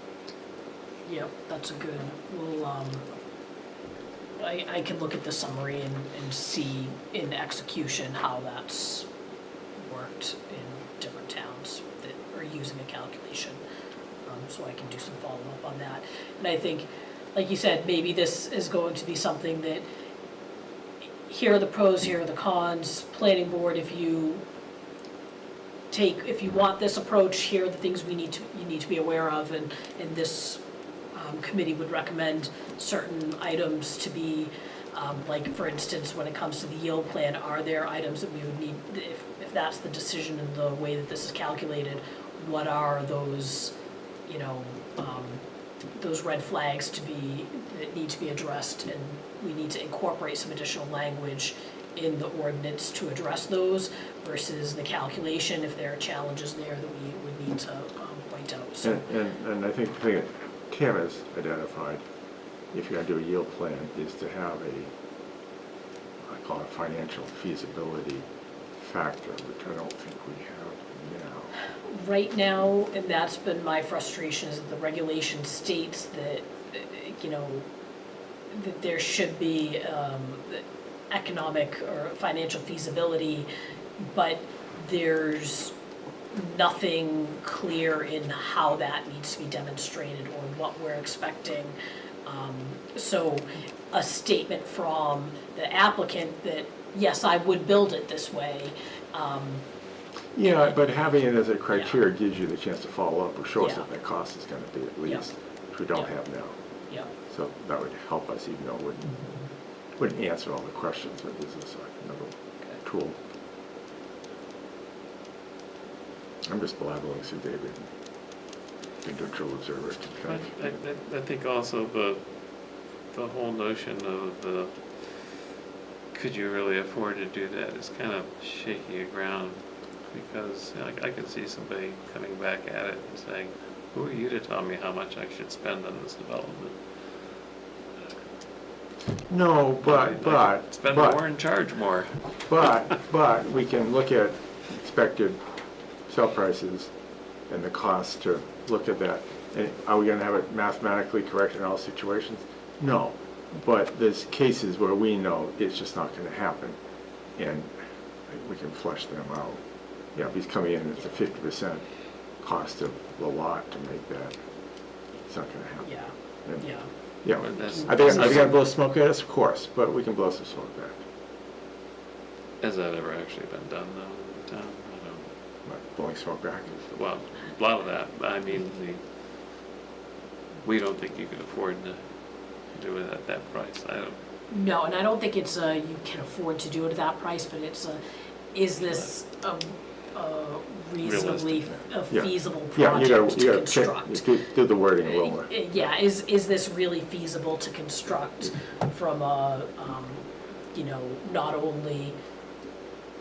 A: Yep, that's a good, I can look at the summary and see in execution how that's worked in different towns that are using a calculation. So I can do some follow-up on that. And I think, like you said, maybe this is going to be something that, here are the pros, here are the cons, planning board, if you want this approach, here are the things you need to be aware of, and this committee would recommend certain items to be, like, for instance, when it comes to the yield plan, are there items that we would need, if that's the decision and the way that this is calculated, what are those, you know, those red flags that need to be addressed, and we need to incorporate some additional language in the ordinance to address those versus the calculation, if there are challenges there that we would need to point out, so.
B: And I think the thing that Tim has identified, if you're gonna do a yield plan, is to have I call it financial feasibility factor, which I don't think we have now.
A: Right now, and that's been my frustration, is that the regulation states that, you know, that there should be economic or financial feasibility, but there's nothing clear in how that needs to be demonstrated or what we're expecting. So a statement from the applicant that, yes, I would build it this way,
B: Yeah, but having it as a criteria gives you the chance to follow up or show us
A: Yeah.
B: that the cost is gonna be at
A: Yeah.
B: least, which we don't
A: Yeah.
B: have now.
A: yeah.
B: So that would help us, even though it wouldn't answer all the questions, but gives us another tool. I'm just blabbering through David, the neutral observer to kind of.
C: I think also the whole notion of the, could you really afford to do that is kind of shaky ground, because you know, I could see somebody coming back at it and saying, who are you to tell me how much I should spend on this development?
B: No,
C: Spend more and charge more.
B: but we can look at expected sale prices and the cost to look at that. And are we gonna have it mathematically correct in all situations? No, but there's cases where we know it's just not gonna happen, and we can flush them out. You know, if he's coming in, it's a 50% cost of the lot to make that, it's not gonna happen.
A: Yeah,
B: And-
A: yeah.
B: Yeah,
C: But that's-
B: are they gonna blow smoke at us? Of course, but we can blow some smoke back.
C: Has that ever actually been done though in the town? I don't.
B: Not blowing smoke back.
C: Well, a lot of that, I mean, we don't think you can afford to do it at that price. I don't,
A: No, and I don't think it's you can afford to do it at that price, but it's is this a reasonably
C: Realistic,
A: feasible
B: Yeah, you
A: project to
B: gotta
A: construct?
B: do the wording a little more.
A: Yeah, is this really feasible to construct from a, you know, not only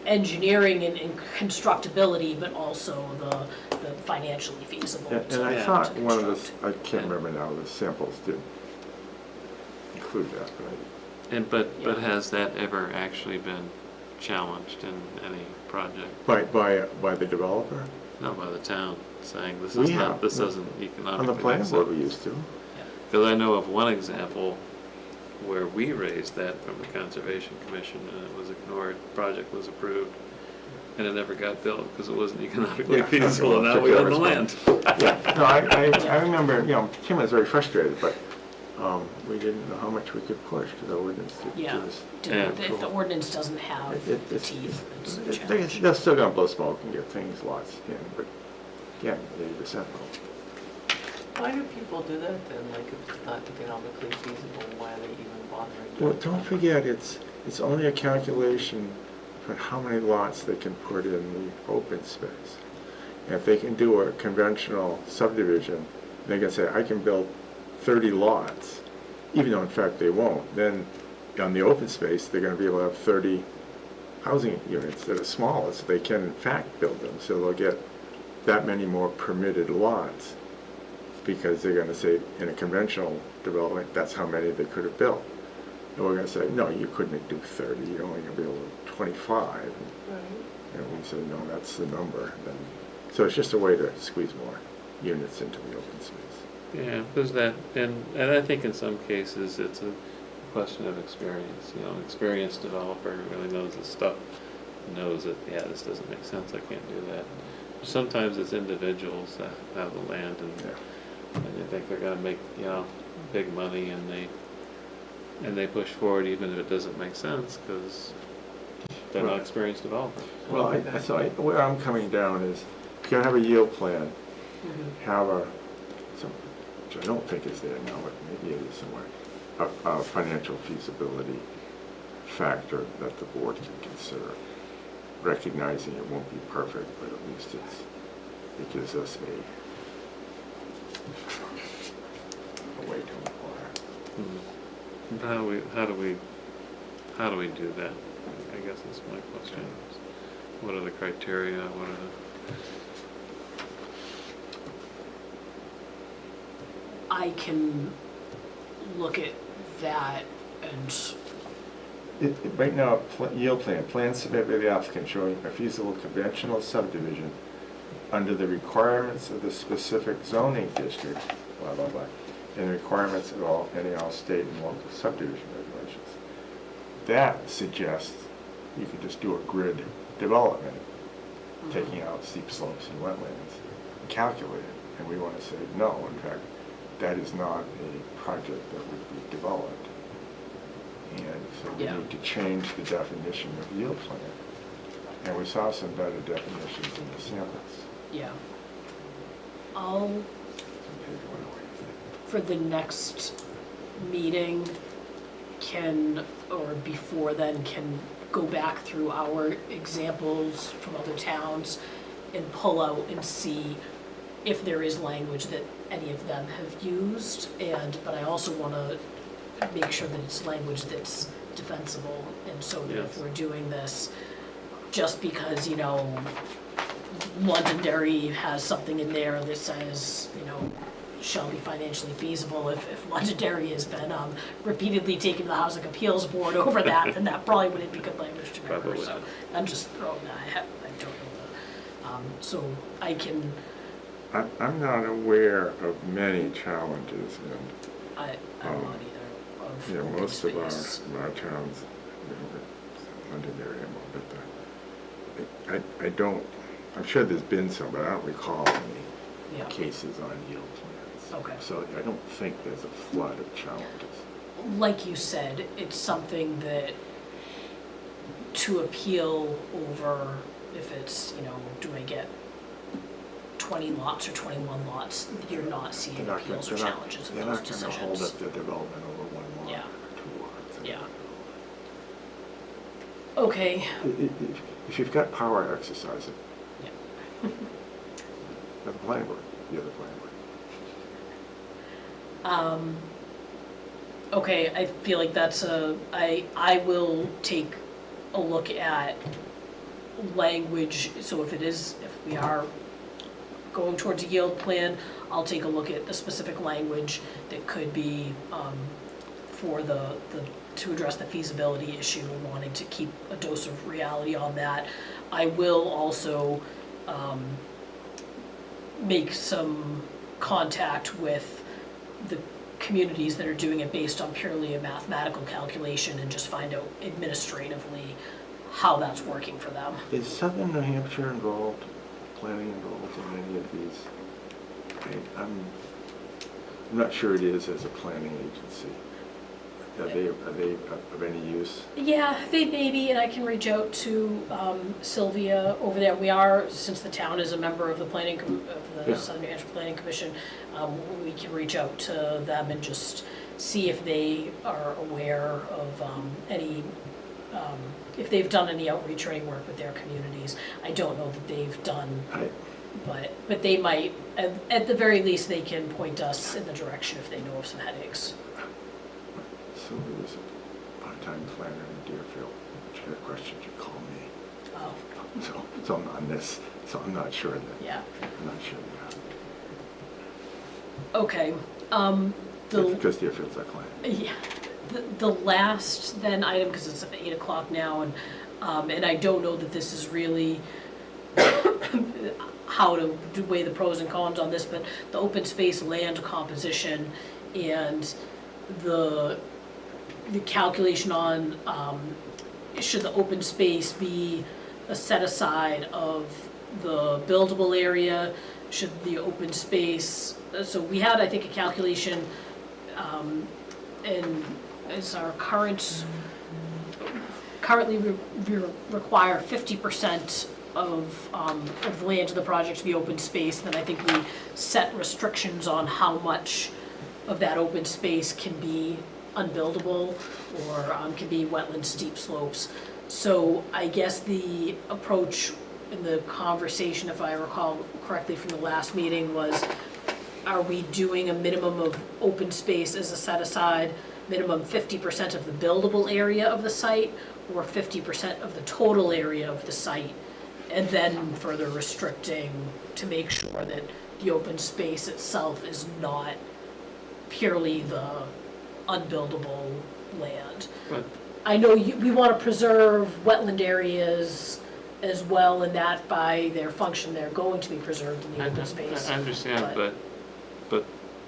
A: engineering and constructability, but also the financially feasible
B: And I
C: Yeah.
B: thought
A: to
B: one of
A: construct.
B: the, I can't remember now, the samples did include that, but
C: but has that ever actually been challenged in any project?
B: by the developer?
C: No, by the town, saying this
B: We
C: is
B: have.
C: not, this doesn't
B: On
C: economically
B: the planning
C: make
B: board we
C: sense.
B: used to.
C: Because I know of one example where we raised that from the Conservation Commission and it was ignored, project was approved, and it never got built because it wasn't economically
B: Yeah.
C: feasible, and now we own the land.
B: Yeah, no, I remember, you know, Tim was very frustrated, but we didn't know how much we could push because our ordinance didn't
A: Yeah.
B: give us.
A: If the ordinance doesn't have
B: It-
A: the
B: it's-
A: teeth, it's a
B: They're
A: challenge.
B: still gonna blow smoke and get things lots in, but again, 80%
D: Why do people do that then? Like, if it's not economically feasible, why are they even bothering?
B: Well,
D: doing
B: don't
D: it?
B: forget, it's only a calculation for how many lots they can put in the open space. And if they can do a conventional subdivision, they can say, I can build 30 lots, even though in fact they won't. Then on the open space, they're gonna be able to have 30 housing units that are smaller, so they can in fact build them. So they'll get that many more permitted lots, because they're gonna say, in a conventional development, that's how many they could have built. And we're gonna say, no, you couldn't do 30, you're only gonna be able to do 25.
D: Right.
B: And we say, no, that's the number. Then, so it's just a way to squeeze more units into the open space.
C: Yeah, there's that, and I think in some cases, it's a question of experience, you know, an experienced developer who really knows his stuff, knows that, yeah, this doesn't make sense, I can't do that. Sometimes it's individuals that have the land
B: Yeah.
C: and they think they're gonna make, you know, big money, and they push forward even if it doesn't make sense, because they're not experienced developers.
B: Well, where I'm coming down is, if you're gonna have a yield plan,
A: Mhm.
B: have some which I don't think is there now, but maybe it is somewhere, a financial feasibility factor that the board can consider, recognizing it won't be perfect, but at least it gives us a way to inquire.
C: How do we do that? I guess that's my question. What are the criteria? What are
A: I can look at that and,
B: Right now, yield plan, plans submitted by the applicant showing a feasible conventional subdivision under the requirements of the specific zoning district, blah, blah, blah, and the requirements of any state and local subdivision regulations. That suggests you could just do a grid development, taking out steep slopes and wetlands, and calculate it. And we want to say, no, in fact, that is not a project that would be developed. And so we
A: Yeah.
B: need to change the definition of yield plan. And we saw some better definitions in the samples.
A: yeah. I'll,
B: on page 108.
A: for the next meeting, or before then, can go back through our examples from other towns and pull out and see if there is language that any of them have used, but I also want to make sure that it's language that's defensible, and so that if
C: Yes.
A: we're doing this, just because, Londonderry has something in there that says, shall be financially feasible, if Londonderry has been repeatedly taken to the Housing Appeals Board over that, then that probably wouldn't be good language to remember,
C: Probably
A: so
C: not.
A: I'm just throwing that, I don't know so I can,
B: I'm not aware of many challenges, and
A: I'm not either, of
B: yeah,
A: open
B: most of
A: space.
B: our towns, London area, but I don't, I'm sure there's been some, but I don't recall any
A: Yeah.
B: cases on yield plans.
A: Okay.
B: So I don't think there's a flood of challenges.
A: Like you said, it's something that to appeal over, if it's, do I get 20 lots or 21 lots, you're not seeing
B: They're not gonna-
A: appeals or
B: they're not-
A: challenges in
B: They're
A: those
B: not going to hold
A: decisions.
B: up the development over one lot
A: Yeah.
B: or two lots.
A: Yeah. Okay,
B: If you've got power, exercise it.
A: yeah.
B: At the planning board, the other planning board.
A: Okay, I feel like I will take a look at language, so if we are going towards a yield plan, I'll take a look at the specific language that could be to address the feasibility issue and wanting to keep a dose of reality on that. I will also make some contact with the communities that are doing it based on purely a mathematical calculation and just find out administratively how that's working for them.
B: Is Southern New Hampshire involved, planning involved in any of these? I'm not sure it is as a planning agency. Are they of any use?
A: Yeah, they may be, and I can reach out to Sylvia over there. We are, since the town is a member of the
B: Yeah.
A: Southern New Hampshire Planning Commission, we can reach out to them and just see if they are aware of any, if they've done any outreach or any work with their communities. I don't know that they've done, but they might, at the very least, they can point us in the direction if they know of some headaches.
B: Sylvia is a part-time planner in Deerfield. If you have questions, you call me.
A: Oh,
B: So I'm on this, so I'm not sure that,
A: yeah,
B: I'm not sure
A: okay.
B: because Deerfield's our client.
A: Yeah, the last then item, because it's at 8 o'clock now, and I don't know that this is really how to weigh the pros and cons on this, but the open space land composition and the calculation on, should the open space be a set aside of the buildable area? Should the open space, so we had, I think, a calculation, and is our currently we require 50% of the land of the project to be open space, then I think we set restrictions on how much of that open space can be unbuildable or can be wetland steep slopes. So I guess the approach in the conversation, if I recall correctly from the last meeting, was are we doing a minimum of open space as a set aside, minimum 50% of the buildable area of the site, or 50% of the total area of the site? And then further restricting to make sure that the open space itself is not purely the unbuildable land.
C: But
A: I know we want to preserve wetland areas as well, and that by their function, they're going to be preserved in the open space.
C: I understand,
A: but-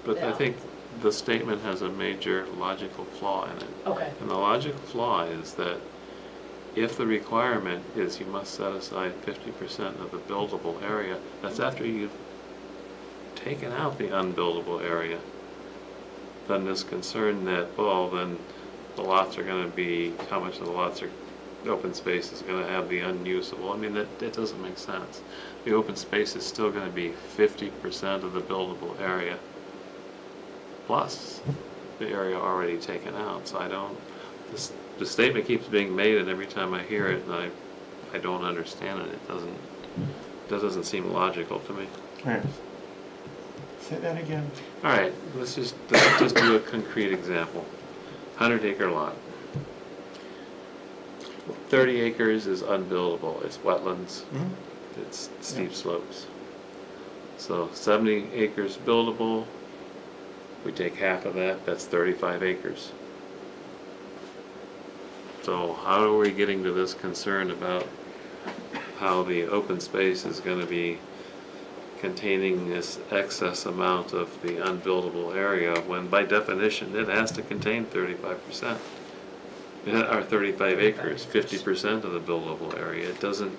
C: but I
A: Yeah.
C: think the statement has a major logical flaw in it.
A: Okay,
C: And the logical flaw is that if the requirement is you must set aside 50% of the buildable area, that's after you've taken out the unbuildable area. Then this concern that, well, then the lots are gonna be, how much of the lots are, the open space is gonna have the unusable, I mean, that doesn't make sense. The open space is still gonna be 50% of the buildable area, plus the area already taken out, so I don't, the statement keeps being made, and every time I hear it, and I don't understand it, that doesn't seem logical to me.
B: Right. Say that again.
C: All right, let's just do a concrete example. 100-acre lot. 30 acres is unbuildable, it's wetlands, it's steep slopes. So 70 acres buildable, we take half of that, that's 35 acres. So how are we getting to this concern about how the open space is gonna be containing this excess amount of the unbuildable area, when by definition, it has to contain 35%. Or 35 acres, 50% of the buildable area. It doesn't,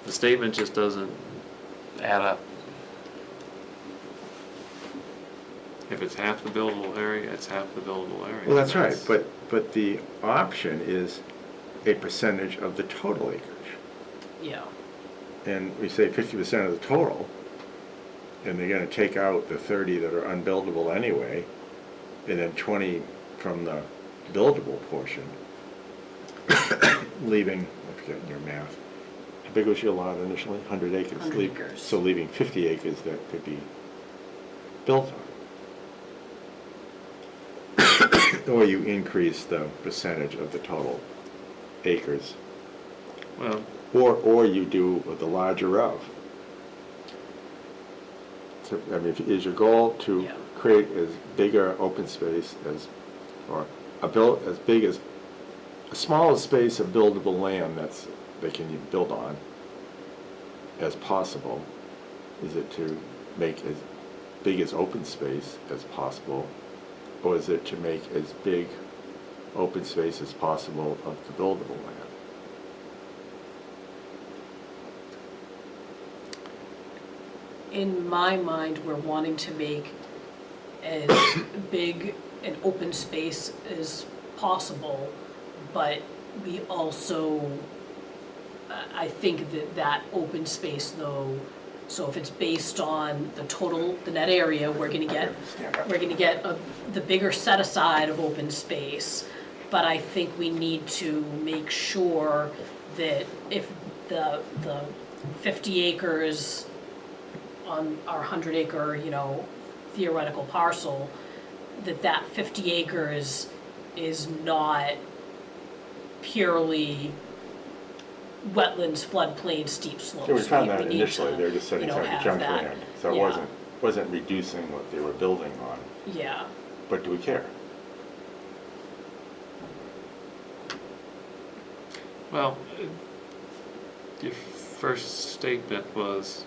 C: the statement just doesn't add up. If it's half the buildable area, it's half the buildable area.
B: Well, that's right, but the option is a percentage of the total acreage.
A: yeah.
B: And we say 50% of the total, and they're gonna take out the 30 that are unbuildable anyway, and then 20 from the buildable portion, leaving, I forget your math, how big was your lot initially? 100 acres?
A: 100 acres.
B: So leaving 50 acres that could be built on. Or you increase the percentage of the total acres.
C: Well,
B: Or you do the larger of. So, I mean, is your goal to
A: Yeah.
B: create as bigger open space as, or as big as, a smaller space of buildable land that can you build on as possible? Is it to make as big as open space as possible? Or is it to make as big open space as possible of the buildable land?
A: In my mind, we're wanting to make as big an open space as possible, but we also, I think that open space though, so if it's based on the total, the net area, we're gonna get the bigger set aside of open space. But I think we need to make sure that if the 50 acres on our 100-acre, theoretical parcel, that 50 acres is not purely wetlands, floodplain, steep slopes.
B: Yeah, we found that
A: We need
B: initially,
A: to,
B: they were just setting aside
A: have
B: junk
A: that.
B: land, so it
A: Yeah.
B: wasn't reducing what they were building on,
A: Yeah,
B: but do we care?
C: well, your first statement was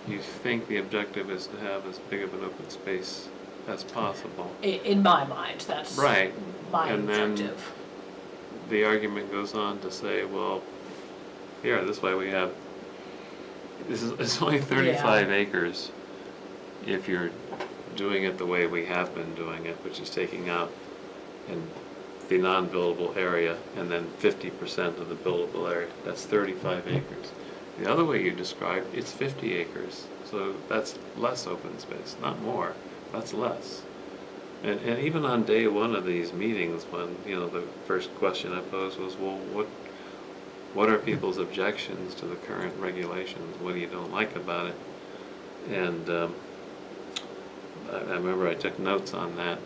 C: you think the objective is to have as big of an open space as possible.
A: in my mind, that's
C: Right.
A: my
C: And then
A: objective.
C: the argument goes on to say, well, here, this way we have, it's only 35 acres if you're doing it the way we have been doing it, which is taking out in the non-buildable area and then 50% of the buildable area. That's 35 acres. The other way you described, it's 50 acres. So that's less open space, not more, that's less. And even on day one of these meetings, when, you know, the first question I posed was, well, what are people's objections to the current regulations? What do you don't like about it? And I remember I took notes on that.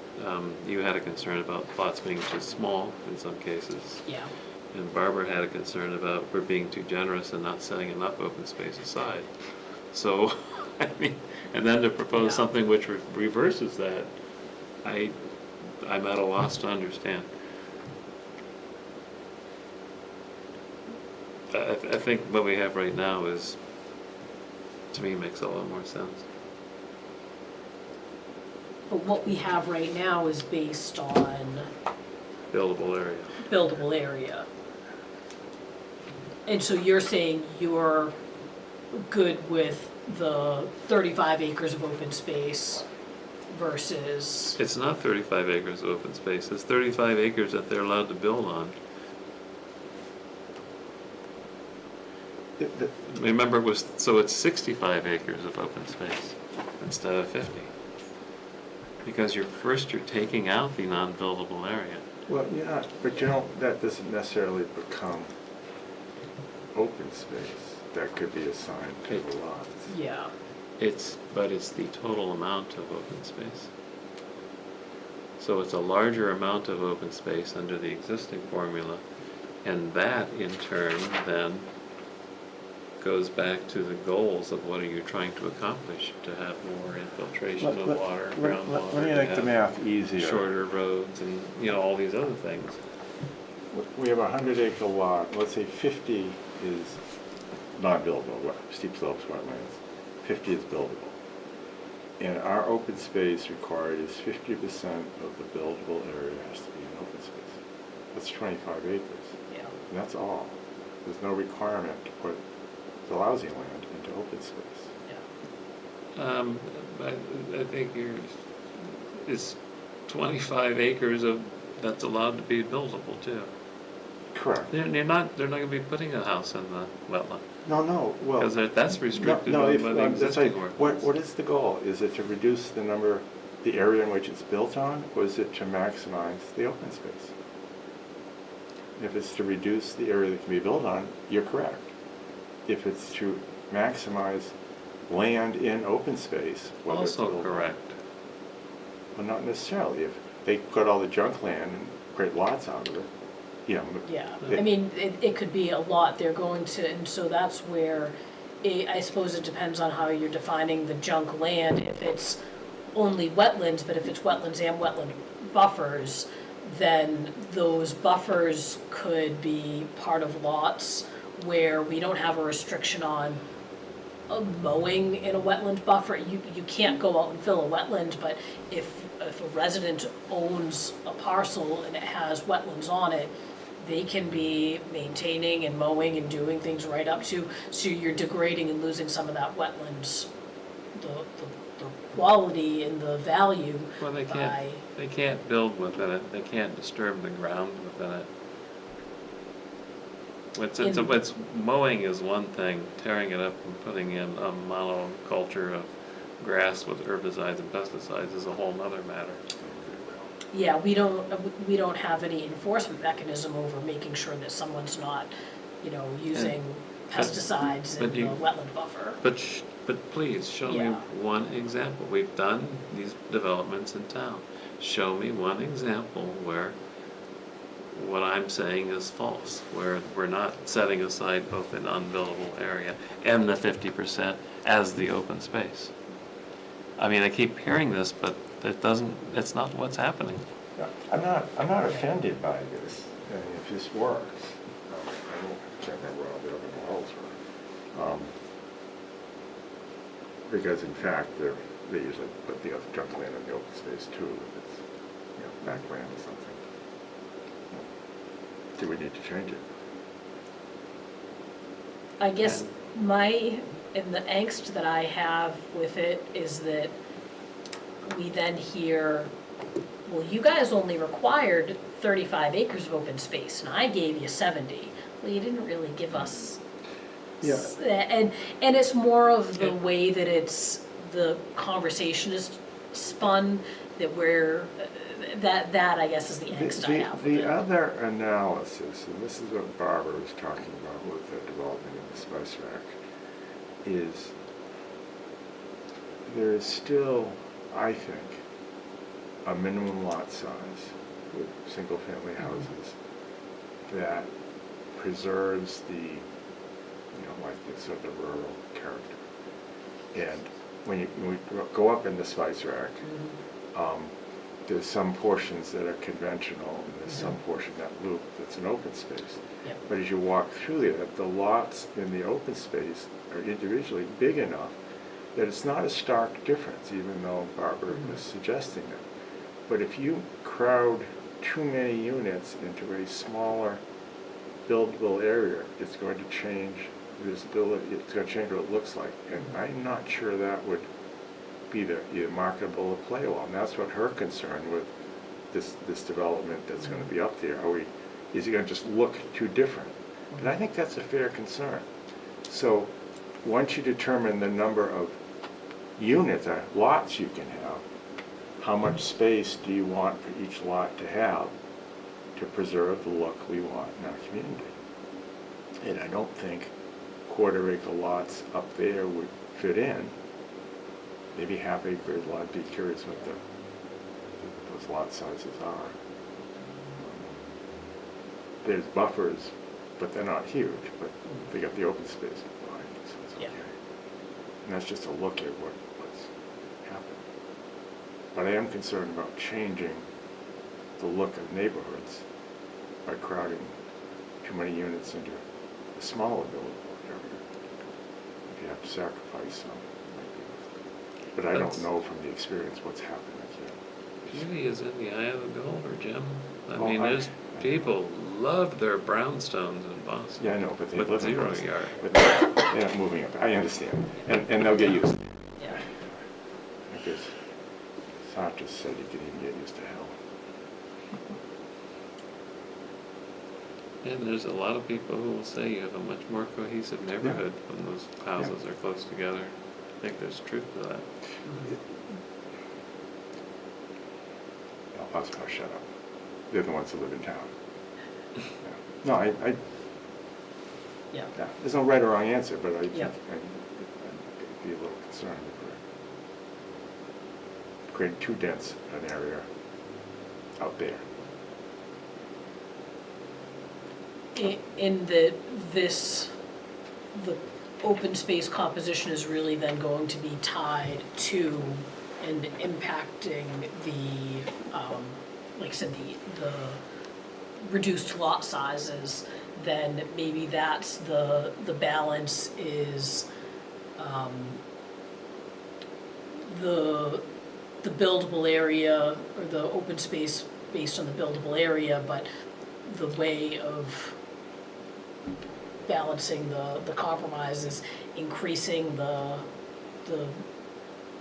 C: You had a concern about plots being too small in some cases.
A: Yeah.
C: And Barbara had a concern about we're being too generous and not setting enough open space aside. So, I mean, and then to propose
A: Yeah.
C: something which reverses that, I'm at a loss to understand. I think what we have right now is, to me, makes a lot more sense.
A: But what we have right now is based on
C: Buildable area.
A: buildable area. And so you're saying you're good with the 35 acres of open space versus,
C: It's not 35 acres of open space, it's 35 acres that they're allowed to build on. Remember, so it's 65 acres of open space instead of 50. Because you're taking out the non-buildable area.
B: Well, yeah, but you don't, that doesn't necessarily become open space. That could be assigned to the lots.
A: yeah.
C: But it's the total amount of open space. So it's a larger amount of open space under the existing formula, and that in turn then goes back to the goals of what are you trying to accomplish, to have more infiltration of water, groundwater,
B: Let me
C: to
B: make the
C: have
B: math easier.
C: shorter roads and, you know, all these other things.
B: We have a 100-acre lot, let's say 50 is non-buildable, steep slopes, wetlands, 50 is buildable. And our open space required is 50% of the buildable area has to be in open space. That's 25 acres,
A: Yeah.
B: and that's all. There's no requirement to put the lousy land into open space.
C: I think it's 25 acres of, that's allowed to be buildable too.
B: Correct.
C: They're not gonna be putting a house in the wetland,
B: No, well.
C: because that's restricted
B: No,
C: by the existing ordinance.
B: what is the goal? Is it to reduce the area in which it's built on, or is it to maximize the open space? If it's to reduce the area that can be built on, you're correct. If it's to maximize land in open space, whether it's
C: Also
B: built on-
C: correct.
B: Well, not necessarily. If they put all the junk land and create lots out of it, you know.
A: Yeah,
B: it-
A: I mean, it could be a lot they're going to, and so that's where, I suppose it depends on how you're defining the junk land. If it's only wetlands, but if it's wetlands and wetland buffers, then those buffers could be part of lots where we don't have a restriction on mowing in a wetland buffer. You can't go out and fill a wetland, but if a resident owns a parcel and it has wetlands on it, they can be maintaining and mowing and doing things right up to, so you're degrading and losing some of that wetlands, the quality and the value
C: Well,
A: by,
C: they can't build within it, they can't disturb the ground within it. It's mowing is one thing, tearing it up and putting in a monoculture of grass with herbicides and pesticides is a whole nother matter.
A: yeah, we don't have any enforcement mechanism over making sure that someone's not, using pesticides in
C: but
A: the
C: you-
A: wetland buffer.
C: But please, show me
A: Yeah.
C: one example. We've done these developments in town. Show me one example where what I'm saying is false, where we're not setting aside both an unbuildable area and the 50% as the open space. I mean, I keep hearing this, but it's not what's happening.
B: I'm not offended by this, if this works. I can't remember what all the other models were. Because in fact, they usually put the other junk land in the open space too, if it's, backland or something. Do we need to change it?
A: I guess and the angst that I have with it is that we then hear, well, you guys only required 35 acres of open space, and I gave you 70. Well, you didn't really give us.
B: Yeah.
A: And it's more of the
C: Yeah.
A: way that the conversation is spun, that we're, that I guess is the angst I have with
B: The
A: it.
B: other analysis, and this is what Barbara was talking about with the development of the Spice Rack, is there is still, I think, a minimum lot size with single-family houses that preserves the, like the sort of rural character. And when we go up in the Spice Rack, there's some portions that are conventional, and there's some portion, that loop, that's an open space.
A: Yep.
B: But as you walk through there, the lots in the open space are individually big enough that it's not a stark difference, even though Barbara was suggesting it. But if you crowd too many units into a smaller buildable area, it's going to change visibility, it's going to change what it looks like. And I'm not sure that would be either marketable or playable. And that's what her concern with this development that's going to be up there. Is it going to just look too different? And I think that's a fair concern. So once you determine the number of units, lots you can have, how much space do you want for each lot to have to preserve the look we want in our community? And I don't think quarter-acre lots up there would fit in. Maybe half-acre, I'd be curious what those lot sizes are. There's buffers, but they're not huge, but they got the open space behind, so it's okay.
A: Yeah.
B: And that's just a look at what's happened. But I am concerned about changing the look of neighborhoods by crowding too many units into a smaller buildable area. If you have to sacrifice some, it might be. But I don't know from the experience what's happening here.
C: Beauty is in the eye of the beholder, Jim. I
B: Oh,
C: mean, there's people love their brownstones in Boston.
B: Yeah, I know, but they
C: With
B: live in
C: 0
B: Boston.
C: yard.
B: But they're not moving up. I understand, and they'll get used to it.
A: Yeah.
B: Because Sartre said you can even get used to hell.
C: And there's a lot of people who will say you have a much more cohesive neighborhood when those houses are close together. I think there's truth to that.
B: I'll shut up. They're the ones who live in town. Yeah. No,
A: Yeah.
B: yeah, there's no right or wrong answer, but I think
A: Yep.
B: I'd be a little concerned if we're creating too dense an area out there.
A: In the open space composition is really then going to be tied to and impacting the, like I said, the reduced lot sizes, then maybe that's the balance is, the buildable area or the open space based on the buildable area, but the way of balancing the compromise is increasing the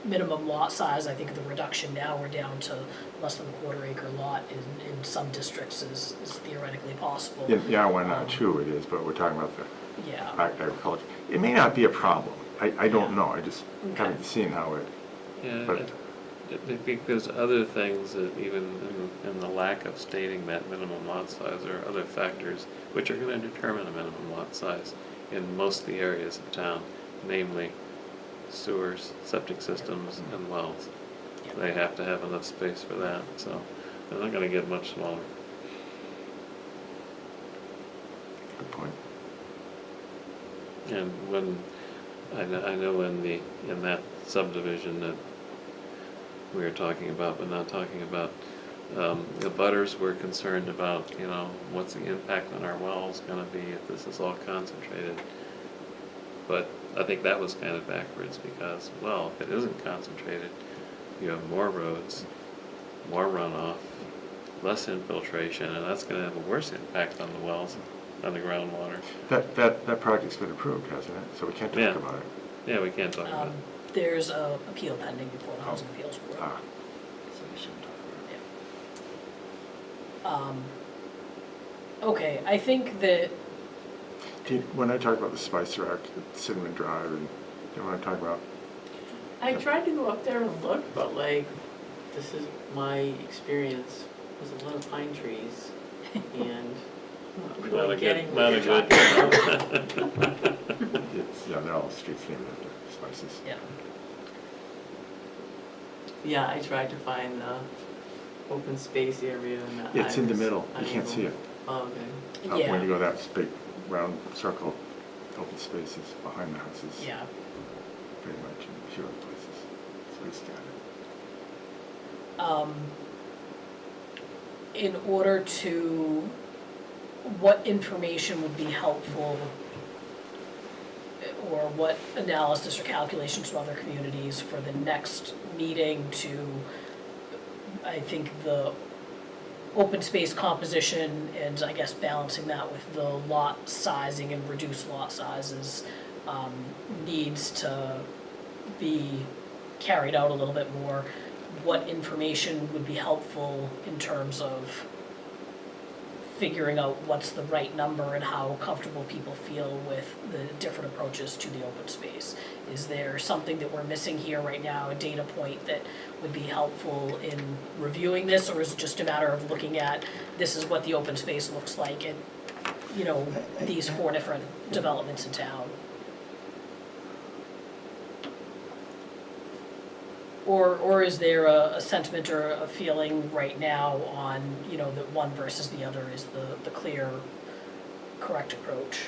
A: minimum lot size. I think the reduction now, we're down to less than a quarter-acre lot in some districts is theoretically possible.
B: Yeah, why not two it is, but we're talking about the
A: Yeah,
B: agriculture. It may not be a problem. I don't
A: Yeah.
B: know. I just
A: Okay.
B: haven't seen how it,
C: Yeah,
B: But-
C: I think there's other things that even in the lack of stating that minimum lot size, there are other factors which are going to determine a minimum lot size in most of the areas of town, namely sewers, septic systems, and wells.
A: Yeah.
C: They have to have enough space for that, so they're not going to get much smaller.
B: good point.
C: And when, I know in that subdivision that we were talking about, but not talking about, the butters were concerned about, what's the impact on our wells gonna be if this is all concentrated. But I think that was kind of backwards because, well, if it isn't concentrated, you have more roads, more runoff, less infiltration, and that's gonna have a worse impact on the wells, on the groundwater.
B: That project's been approved, hasn't it? So we can't
C: Yeah.
B: talk about it.
C: Yeah, we can't talk about it.
A: there's a appeal pending before the Housing Appeals Board.
B: Ah,
A: So we shouldn't talk about it. Okay, I think that,
B: when I talk about the Spice Rack, Cinnamon Drive, and you know what I'm talking about?
D: I tried to go up there and look, but like, this is my experience with a lot of pine trees and not
C: Not a
D: really
C: good-
D: getting
C: not
D: what
C: a
D: you're
C: good-
D: talking about.
B: It's, yeah, they're all streets named after spices.
A: Yeah.
D: Yeah, I tried to find the open space area and
B: It's in the middle, you can't see it.
D: Oh, okay.
B: Up when
A: Yeah.
B: you go that big round circle, open spaces behind the houses.
A: Yeah.
B: Pretty much in a few other places. It's pretty scattered.
A: In order to, what information would be helpful, or what analysis or calculations from other communities for the next meeting to, I think, the open space composition and I guess balancing that with the lot sizing and reduced lot sizes needs to be carried out a little bit more. What information would be helpful in terms of figuring out what's the right number and how comfortable people feel with the different approaches to the open space? Is there something that we're missing here right now, a data point that would be helpful in reviewing this? Or is it just a matter of looking at, this is what the open space looks like in, you know, these 4 different developments in town? Or is there a sentiment or a feeling right now on, you know, that one versus the other is the clear, correct approach?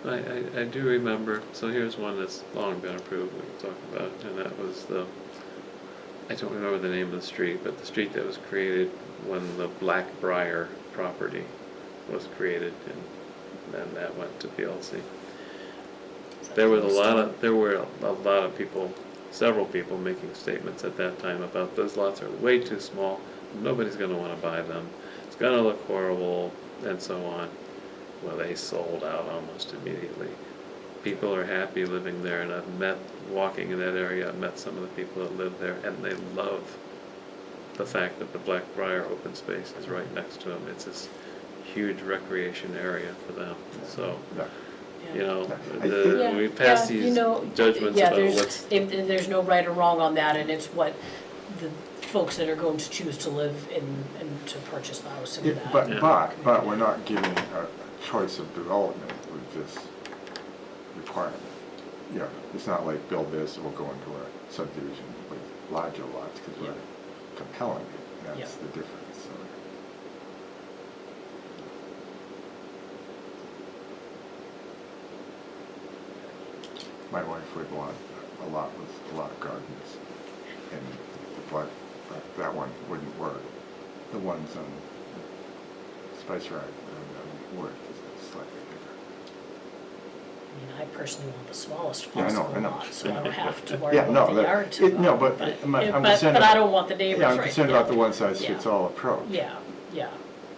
C: I do remember, so here's one that's long been approved, we can talk about, and that was the, I don't remember the name of the street, but the street that was created when the Blackbriar property was created, and then that went to PLC. There were a lot of people, several people making statements at that time about those lots are way too small, nobody's gonna wanna buy them, it's gonna look horrible, and so on. Well, they sold out almost immediately. People are happy living there, and walking in that area, I've met some of the people that live there, and they love the fact that the Blackbriar open space is right next to them. It's this huge recreation area for them, so.
B: Yeah.
C: You know,
A: Yeah,
C: we pass
A: yeah, you
C: these
A: know,
C: judgments
A: yeah,
C: about
A: there's-
C: what's,
A: there's no right or wrong on that, and it's what the folks that are going to choose to live in and to purchase the house in
B: Yeah,
A: that.
C: Yeah.
B: but we're not giving a choice of development with this requirement. Yeah, it's not like build this or go into a subdivision with larger lots, because we're compelling it, and that's
A: Yeah.
B: the difference, so. My wife would want a lot with a lot of gardens, and that one wouldn't work. The ones on Spice Ride would, because it's slightly bigger.
A: I mean, I personally want the smallest
B: Yeah, I know,
A: possible
B: I know.
A: lot, so I don't have to worry
B: Yeah,
A: about
B: no,
A: the
B: that-
A: yard too
B: it- no,
A: long,
B: but I'm concerned
A: but I
B: about-
A: don't want the neighbors
B: Yeah,
A: right.
B: I'm concerned about the one-size-fits-all
A: Yeah.
B: approach.
A: Yeah, yeah,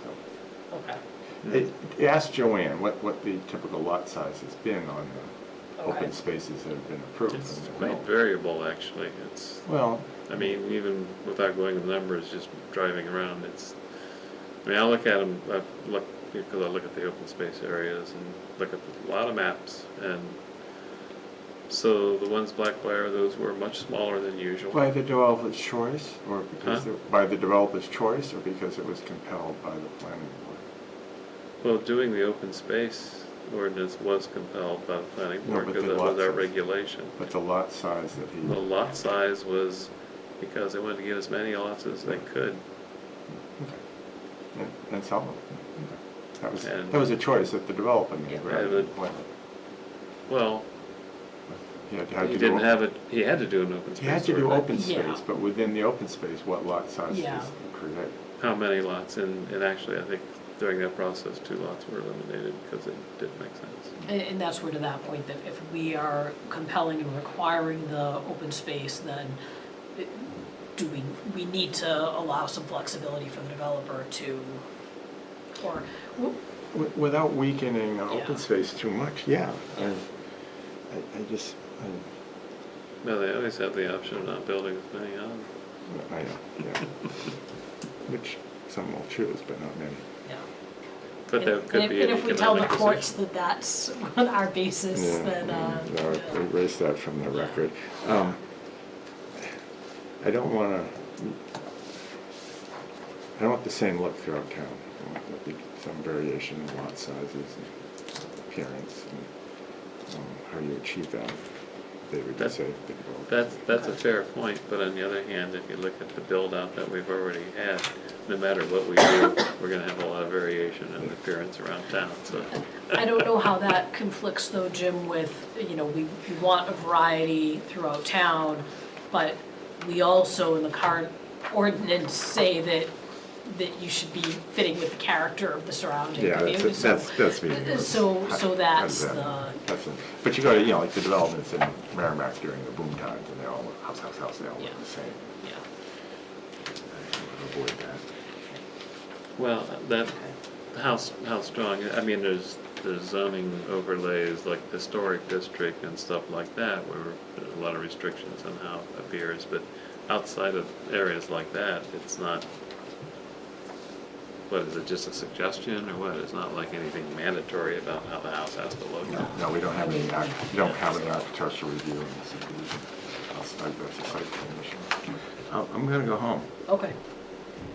B: So,
A: okay.
B: Ask Joanne what the typical lot size has been on the
A: Okay.
B: open spaces that have been approved.
C: it's
B: and
C: quite variable, actually. It's,
B: Well,
C: I mean, even without going to the numbers, just driving around, I mean, I look at them, because I look at the open space areas and look at a lot of maps, and so the ones Blackbriar, those were much smaller than usual.
B: by the developer's choice, or because,
C: Huh?
B: by the developer's choice, or because it was compelled by the planning board?
C: Well, doing the open space ordinance was compelled by the planning
B: No,
C: board,
B: but
C: because
B: the
C: that was
B: lot
C: our
B: size.
C: regulation.
B: But the lot size that he.
C: The lot size was because they wanted to get as many lots as they could.
B: Okay. And some of them.
C: And-
B: That was a choice that the developer made,
C: Yeah,
B: rather
C: but-
B: than planning.
C: Well,
B: He had
C: he
B: to
C: didn't
B: do-
C: have it, he had to do an open space.
B: He had to do
C: ordinance.
B: open
A: Yeah.
B: space, but within the open space, what lot size
A: Yeah.
B: does he create?
C: How many lots, and actually, I think during that process, 2 lots were eliminated because it didn't make sense.
A: And that's where to that point, that if we are compelling and requiring the open space, then we need to allow some flexibility for the developer to, or,
B: Without weakening
A: Yeah.
B: open space too much, yeah.
A: Yeah.
B: I just,
C: No, they always have the option of not building as many on.
B: I know, yeah. Which some will choose, but not many.
A: yeah.
C: But there could be an
A: And if we tell the
C: economic
A: courts
C: decision.
A: that that's on our basis,
B: Yeah,
A: then,
B: no,
A: yeah.
B: erase that from the record. I don't wanna, I don't want the same look throughout town. I want there to be some variation in lot sizes and appearance and how you achieve that. David would
C: That's-
B: say. think about-
C: That's a fair point, but on the other hand, if you look at the build-out that we've already had, no matter what we do, we're gonna have a lot of variation in appearance around town, so.
A: I don't know how that conflicts though, Jim, with, you know, we want a variety throughout town, but we also in the current ordinance say that you should be fitting with the character of the surrounding
B: Yeah,
A: community.
B: that's me.
A: So that's
B: How does that-
A: the,
B: that's it. But you go to, you know, like the developments in Merrimack during the boom times, and they all look, house, they all
A: Yeah.
B: look the same.
A: yeah.
B: Avoid that.
C: Well, that, how strong, I mean, there's zoning overlays like historic district and stuff like that, where there's a lot of restrictions on how it appears, but outside of areas like that, it's not, what, is it just a suggestion, or what? It's not like anything mandatory about how the house has to look?
B: No, we don't have any, we don't have any architectural review in the subdivision. That's a site plan issue. I'm gonna go home.
A: Okay.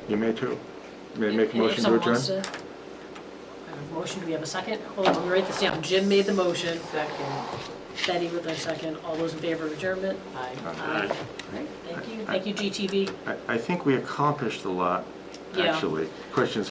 B: You may too. May I make a
A: If
B: motion to
A: someone wants
B: adjourn?
A: to- I have a motion, do we have a second? Hold on, let me write this down. Jim made the motion,
D: Second,
A: Betty with a second. All those in favor of adjournment?
D: I.
C: Aye.
A: Thank you, GTV.
B: I think we accomplished a lot,
A: Yeah.
B: actually. Questions